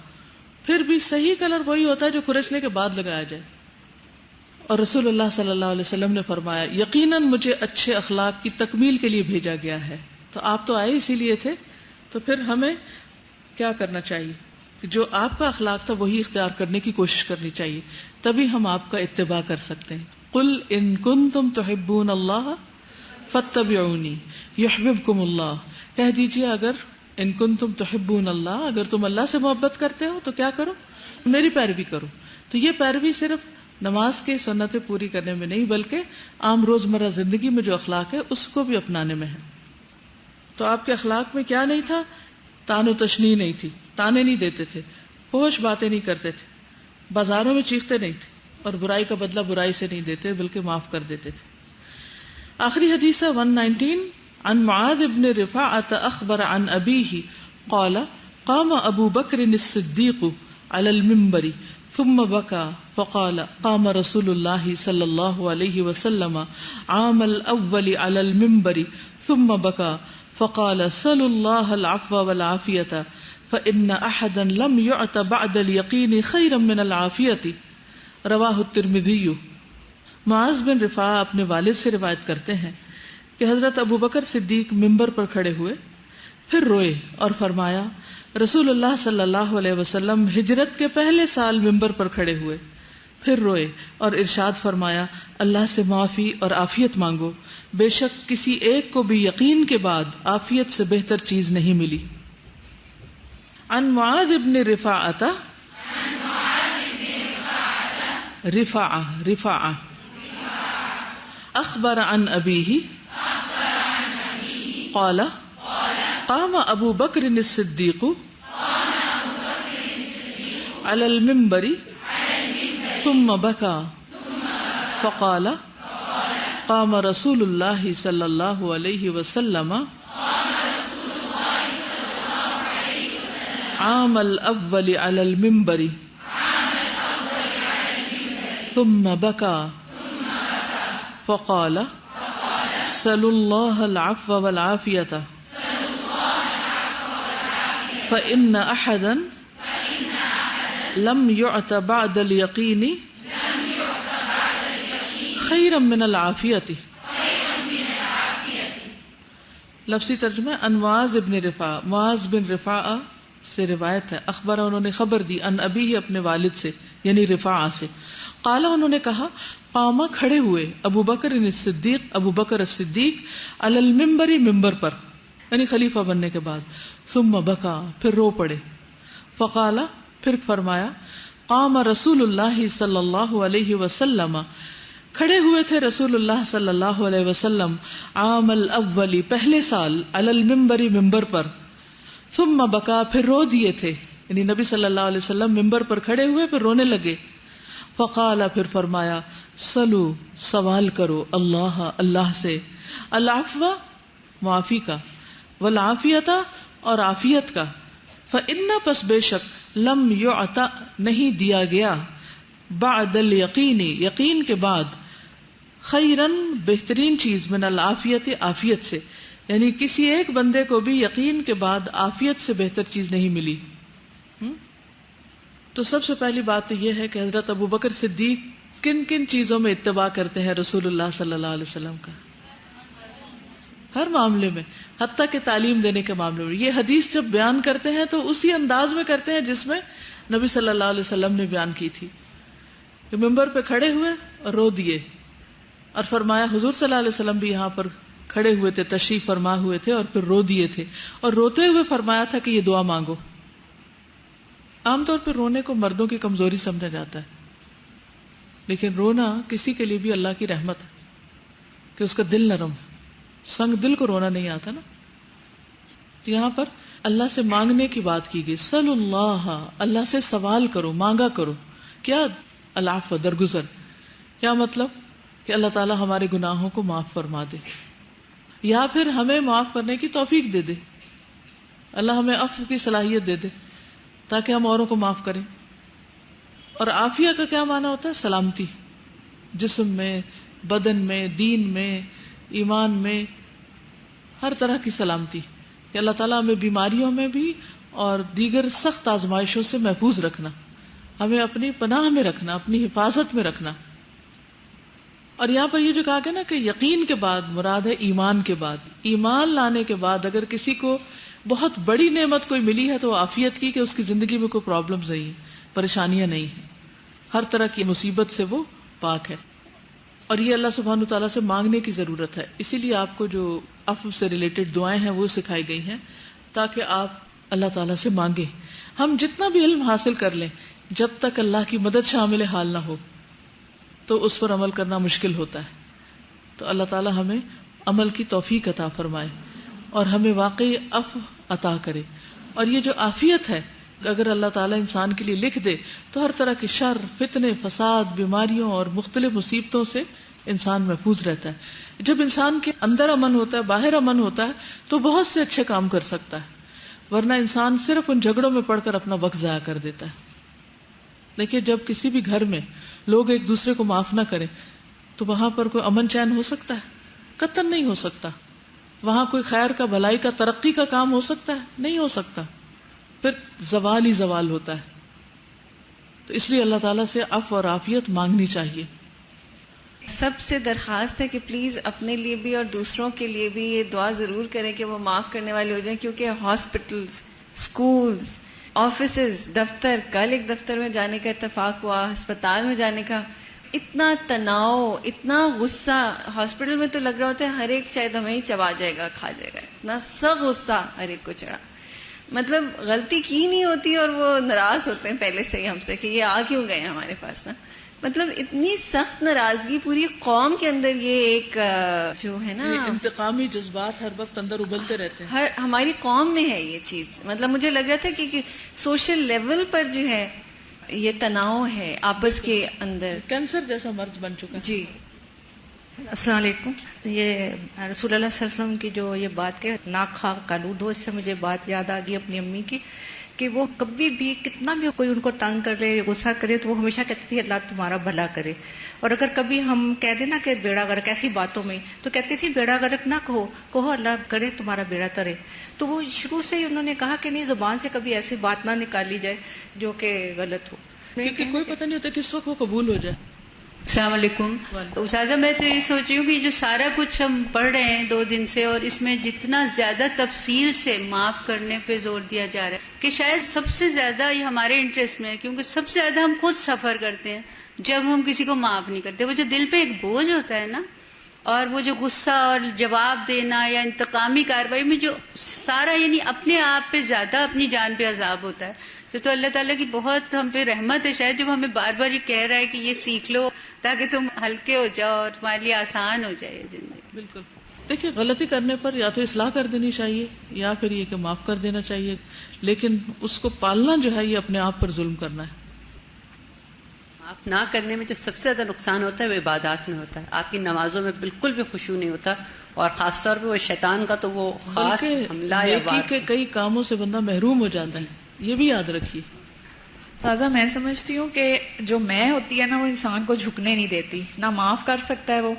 پھر بھی صحیح کلر وہی ہوتا ہے جو کھرچنے کے بعد لگایا جائے. اور رسول اللہ صلی اللہ علیہ وسلم نے فرمایا یقیناً مجھے اچھے اخلاق کی تکمیل کے لیے بھیجا گیا ہے. تو آپ تو آئے اسی لیے تھے، تو پھر ہمیں کیا کرنا چاہیے کہ جو آپ کا اخلاق تھا وہی اختیار کرنے کی کوشش کرنی چاہیے، تبھی ہم آپ کا اتباع کر سکتے ہیں. قل ان کنتم تحبون اللہ فاتبعونی یحببکم اللہ. کہہ دیجئے اگر ان کنتم تحبون اللہ، اگر تم اللہ سے محبت کرتے ہو تو کیا کرو؟ میری پیروی کرو. تو یہ پیروی صرف نماز کے سنتیں پوری کرنے میں نہیں، بلکہ عام روزمرہ زندگی میں جو اخلاق ہے اس کو بھی اپنانے میں ہے. تو آپ کے اخلاق میں کیا نہیں تھا؟ تان و تشنیع نہیں تھی، تانے نہیں دیتے تھے، فحش باتیں نہیں کرتے تھے، بازاروں میں چیختے نہیں تھے، اور برائی کا بدلہ برائی سے نہیں دیتے بلکہ معاف کر دیتے تھے. آخری حدیث ہے 119. عن معاذ بن رفاعة اخبر عن ابيه قال قام ابو بكر الصديق على المنبر ثم بكى فقال قام رسول الله صلى الله عليه وسلم عام الاول على المنبر ثم بكى فقال سلوا الله العفو والعافية فإن أحدا لم يعط بعد اليقين خيرا من العافية. رواہ الترمذی. معاذ بن رفاعہ اپنے والد سے روایت کرتے ہیں کہ حضرت ابو بکر صدیق ممبر پر کھڑے ہوئے، پھر روئے اور فرمایا رسول اللہ صلی اللہ علیہ وسلم ہجرت کے پہلے سال ممبر پر کھڑے ہوئے، پھر روئے اور ارشاد فرمایا اللہ سے معافی اور عافیت مانگو، بے شک کسی ایک کو بھی یقین کے بعد عافیت سے بہتر چیز نہیں ملی. عن معاذ بن رفاعہ، رفاعہ اخبر عن ابیہ قال قام ابو بکر الصدیق علی المنبر ثم بكى فقال قام رسول اللہ صلی اللہ علیہ وسلم عام الاول علی المنبر ثم بكى فقال سلوا الله العفو والعافية فإن أحدا لم يعط بعد اليقين خيرا من العافية. لفظی ترجمہ ان معاذ بن رفاعہ، معاذ بن رفاعہ سے روایت ہے، اخبر انہوں نے خبر دی ان ابی اپنے والد سے یعنی رفاعہ سے، قال انہوں نے کہا قاما کھڑے ہوئے ابو بکر الصدیق، ابو بکر الصدیق علی المنبر، ممبر پر یعنی خلیفہ بننے کے بعد، ثم بکا پھر رو پڑے، فقال پھر فرمایا قام رسول اللہ صلی اللہ علیہ وسلم، کھڑے ہوئے تھے رسول اللہ صلی اللہ علیہ وسلم عام الاول پہلے سال علی المنبر ممبر پر، ثم بکا پھر رو دیے تھے، یعنی نبی صلی اللہ علیہ وسلم ممبر پر کھڑے ہوئے پھر رونے لگے، فقال پھر فرمایا سلو سوال کرو اللہ اللہ سے، العفو معافی کا، والعافیت اور عافیت کا، فإن پس بے شک لم یعط نہیں دیا گیا، بعد الیقین یقین کے بعد، خیرن بہترین چیز، من العافیت عافیت سے، یعنی کسی ایک بندے کو بھی یقین کے بعد عافیت سے بہتر چیز نہیں ملی۔ تو سب سے پہلی بات تو یہ ہے کہ حضرت ابو بکر صدیق کن کن چیزوں میں اتباع کرتے ہیں رسول اللہ صلی اللہ علیہ وسلم کا، ہر معاملے میں، حتیٰ کہ تعلیم دینے کے معاملے میں۔ یہ حدیث جب بیان کرتے ہیں تو اسی انداز میں کرتے ہیں جس میں نبی صلی اللہ علیہ وسلم نے بیان کی تھی، کہ ممبر پہ کھڑے ہوئے اور رو دیے، اور فرمایا حضور صلی اللہ علیہ وسلم بھی یہاں پر کھڑے ہوئے تھے، تشریف فرما ہوئے تھے، اور پھر رو دیے تھے، اور روتے ہوئے فرمایا تھا کہ یہ دعا مانگو۔ عام طور پہ رونے کو مردوں کی کمزوری سمجھا جاتا ہے، لیکن رونا کسی کے لیے بھی اللہ کی رحمت ہے کہ اس کا دل نرم ہے، سنگ دل کو رونا نہیں آتا نا۔ تو یہاں پر اللہ سے مانگنے کی بات کی گئی، صلی اللہ، اللہ سے سوال کرو، مانگا کرو، کیا؟ العفو، درگزر۔ کیا مطلب؟ کہ اللہ تعالیٰ ہمارے گناہوں کو معاف فرما دے، یا پھر ہمیں معاف کرنے کی توفیق دے دے، اللہ ہمیں عفو کی صلاحیت دے دے تاکہ ہم اوروں کو معاف کریں۔ اور عافیہ کا کیا معنی ہوتا ہے؟ سلامتی، جسم میں، بدن میں، دین میں، ایمان میں، ہر طرح کی سلامتی، کہ اللہ تعالیٰ ہمیں بیماریوں میں بھی اور دیگر سخت آزمائشوں سے محفوظ رکھنا، ہمیں اپنی پناہ میں رکھنا، اپنی حفاظت میں رکھنا۔ اور یہاں پر یہ جو کہا گیا نا کہ یقین کے بعد مراد ہے ایمان کے بعد، ایمان لانے کے بعد اگر کسی کو بہت بڑی نعمت کوئی ملی ہے تو عافیت کی، کہ اس کی زندگی میں کوئی پرابلمز نہیں ہیں، پریشانیاں نہیں ہیں، ہر طرح کی مصیبت سے وہ پاک ہے۔ اور یہ اللہ سبحانہ تعالیٰ سے مانگنے کی ضرورت ہے، اسی لیے آپ کو جو عفو سے ریلیٹڈ دعائیں ہیں وہ سکھائی گئی ہیں تاکہ آپ اللہ تعالیٰ سے مانگیں۔ ہم جتنا بھی علم حاصل کر لیں، جب تک اللہ کی مدد شامل حال نہ ہو تو اس پر عمل کرنا مشکل ہوتا ہے۔ تو اللہ تعالیٰ ہمیں عمل کی توفیق عطا فرمائے اور ہمیں واقعی عفو عطا کرے۔ اور یہ جو عافیت ہے، اگر اللہ تعالیٰ انسان کے لیے لکھ دے تو ہر طرح کے شر، فتنے، فساد، بیماریوں اور مختلف مصیبتوں سے انسان محفوظ رہتا ہے۔ جب انسان کے اندر امن ہوتا ہے، باہر امن ہوتا ہے، تو بہت سے اچھے کام کر سکتا ہے، ورنہ انسان صرف ان جھگڑوں میں پڑ کر اپنا وقت ضائع کر دیتا ہے۔ لیکن جب کسی بھی گھر میں لوگ ایک دوسرے کو معاف نہ کریں تو وہاں پر کوئی امن چین ہو سکتا ہے؟ قطعاً نہیں ہو سکتا۔ وہاں کوئی خیر کا، بھلائی کا، ترقی کا کام ہو سکتا ہے؟ نہیں ہو سکتا، پھر زوال ہی زوال ہوتا ہے۔ تو اس لیے اللہ تعالیٰ سے عفو اور عافیت مانگنی چاہیے۔ سب سے درخواست ہے کہ پلیز اپنے لیے بھی اور دوسروں کے لیے بھی یہ دعا ضرور کریں کہ وہ معاف کرنے والے ہو جائیں، کیونکہ ہاسپٹلز، اسکولز، آفیسز، دفتر، کل ایک دفتر میں جانے کا اتفاق ہوا، ہسپتال میں جانے کا، اتنا تناؤ، اتنا غصہ، ہاسپٹل میں تو لگ رہا ہوتا ہے ہر ایک شاید ہمیں ہی چبا جائے گا، کھا جائے گا، اتنا سخت غصہ ہر ایک کو چڑھا، مطلب غلطی کی نہیں ہوتی اور وہ ناراض ہوتے ہیں پہلے سے ہی ہم سے کہ یہ آ کیوں گئے ہمارے پاس نا۔ مطلب اتنی سخت ناراضگی پوری قوم کے اندر، یہ ایک جو ہے نا یہ انتقامی جذبات ہر وقت اندر ابلتے رہتے ہیں. ہماری قوم میں ہے یہ چیز. مطلب مجھے لگ رہا تھا کہ سوشل لیول پر جو ہے یہ تناؤ ہے آپس کے اندر. کینسر جیسا مرض بن چکا ہے. جی السلام علیکم. یہ رسول اللہ صلی اللہ علیہ وسلم کی جو یہ بات کہ ناک خواہ کالود ہو، اس سے مجھے بات یاد آ گئی اپنی امی کی کہ وہ کبھی بھی کتنا بھی کوئی ان کو تنگ کر لے، غصہ کرے، تو وہ ہمیشہ کہتی تھی اللہ تمہارا بھلا کرے. اور اگر کبھی ہم کہہ دیں نا کہ بیڑا غرق ایسی باتوں میں، تو کہتی تھی بیڑا غرق نہ کہو اللہ کرے تمہارا بیڑا ترے. تو وہ شروع سے ہی انہوں نے کہا کہ نہیں، زبان سے کبھی ایسی بات نہ نکالی جائے جو کہ غلط ہو، کیونکہ کوئی پتہ نہیں ہوتا کس وقت وہ قبول ہو جائے. السلام علیکم. استاذہ میں تو یہ سوچ رہی ہوں کہ جو سارا کچھ ہم پڑھ رہے ہیں 2 دن سے، اور اس میں جتنا زیادہ تفصیل سے معاف کرنے پہ زور دیا جا رہا ہے کہ شاید سب سے زیادہ یہ ہمارے انٹرسٹ میں ہے، کیونکہ سب سے زیادہ ہم خود سفر کرتے ہیں جب ہم کسی کو معاف نہیں کرتے. وہ جو دل پہ ایک بوجھ ہوتا ہے نا، اور وہ جو غصہ اور جواب دینا یا انتقامی کارروائی میں جو سارا یعنی اپنے آپ پہ زیادہ اپنی جان پہ عذاب ہوتا ہے. تو اللہ تعالیٰ کی بہت ہم پہ رحمت ہے شاید، جب ہمیں بار بار یہ کہہ رہا ہے کہ یہ سیکھ لو تاکہ تم ہلکے ہو جاؤ اور تمہارے لیے آسان ہو جائے زندگی. بالکل. دیکھیے غلطی کرنے پر یا تو اصلاح کر دینی چاہیے یا پھر یہ کہ معاف کر دینا چاہیے، لیکن اس کو پالنا جو ہے یہ اپنے آپ پر ظلم کرنا ہے. معاف نہ کرنے میں جو سب سے زیادہ نقصان ہوتا ہے وہ عبادات میں ہوتا ہے. آپ کی نمازوں میں بالکل بھی خشوع نہیں ہوتا، اور خاص طور پہ وہ شیطان کا تو وہ خاص حملہ یا نیکی کے کئی کاموں سے بندہ محروم ہو جاتا ہے، یہ بھی یاد رکھیے. سازا میں سمجھتی ہوں کہ جو میں ہوتی ہے نا، وہ انسان کو جھکنے نہیں دیتی. نہ معاف کر سکتا ہے وہ،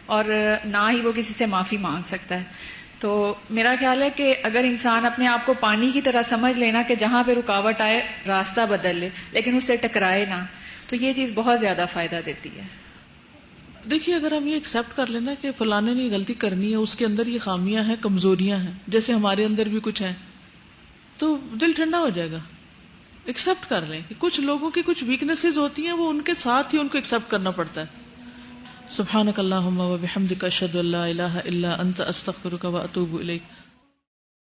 اور نہ ہی وہ کسی سے معافی مانگ سکتا ہے. تو میرا خیال ہے کہ اگر انسان اپنے آپ کو پانی کی طرح سمجھ لینا کہ جہاں پہ رکاوٹ آئے راستہ بدل لے، لیکن اس سے ٹکرائے نہ، تو یہ چیز بہت زیادہ فائدہ دیتی ہے. دیکھیے اگر ہم یہ ایکسیپٹ کر لینا کہ فلانے نے غلطی کرنی ہے، اس کے اندر یہ خامیاں ہیں، کمزوریاں ہیں، جیسے ہمارے اندر بھی کچھ ہیں، تو دل ٹھنڈا ہو جائے گا. ایکسیپٹ کر لیں کہ کچھ لوگوں کی کچھ ویکنیسز ہوتی ہیں، وہ ان کے ساتھ ہی ان کو ایکسیپٹ کرنا پڑتا ہے. سبحانک اللہم و بحمدک اشہد ان لا الہ الا انت استغفرک و اتوب الیک.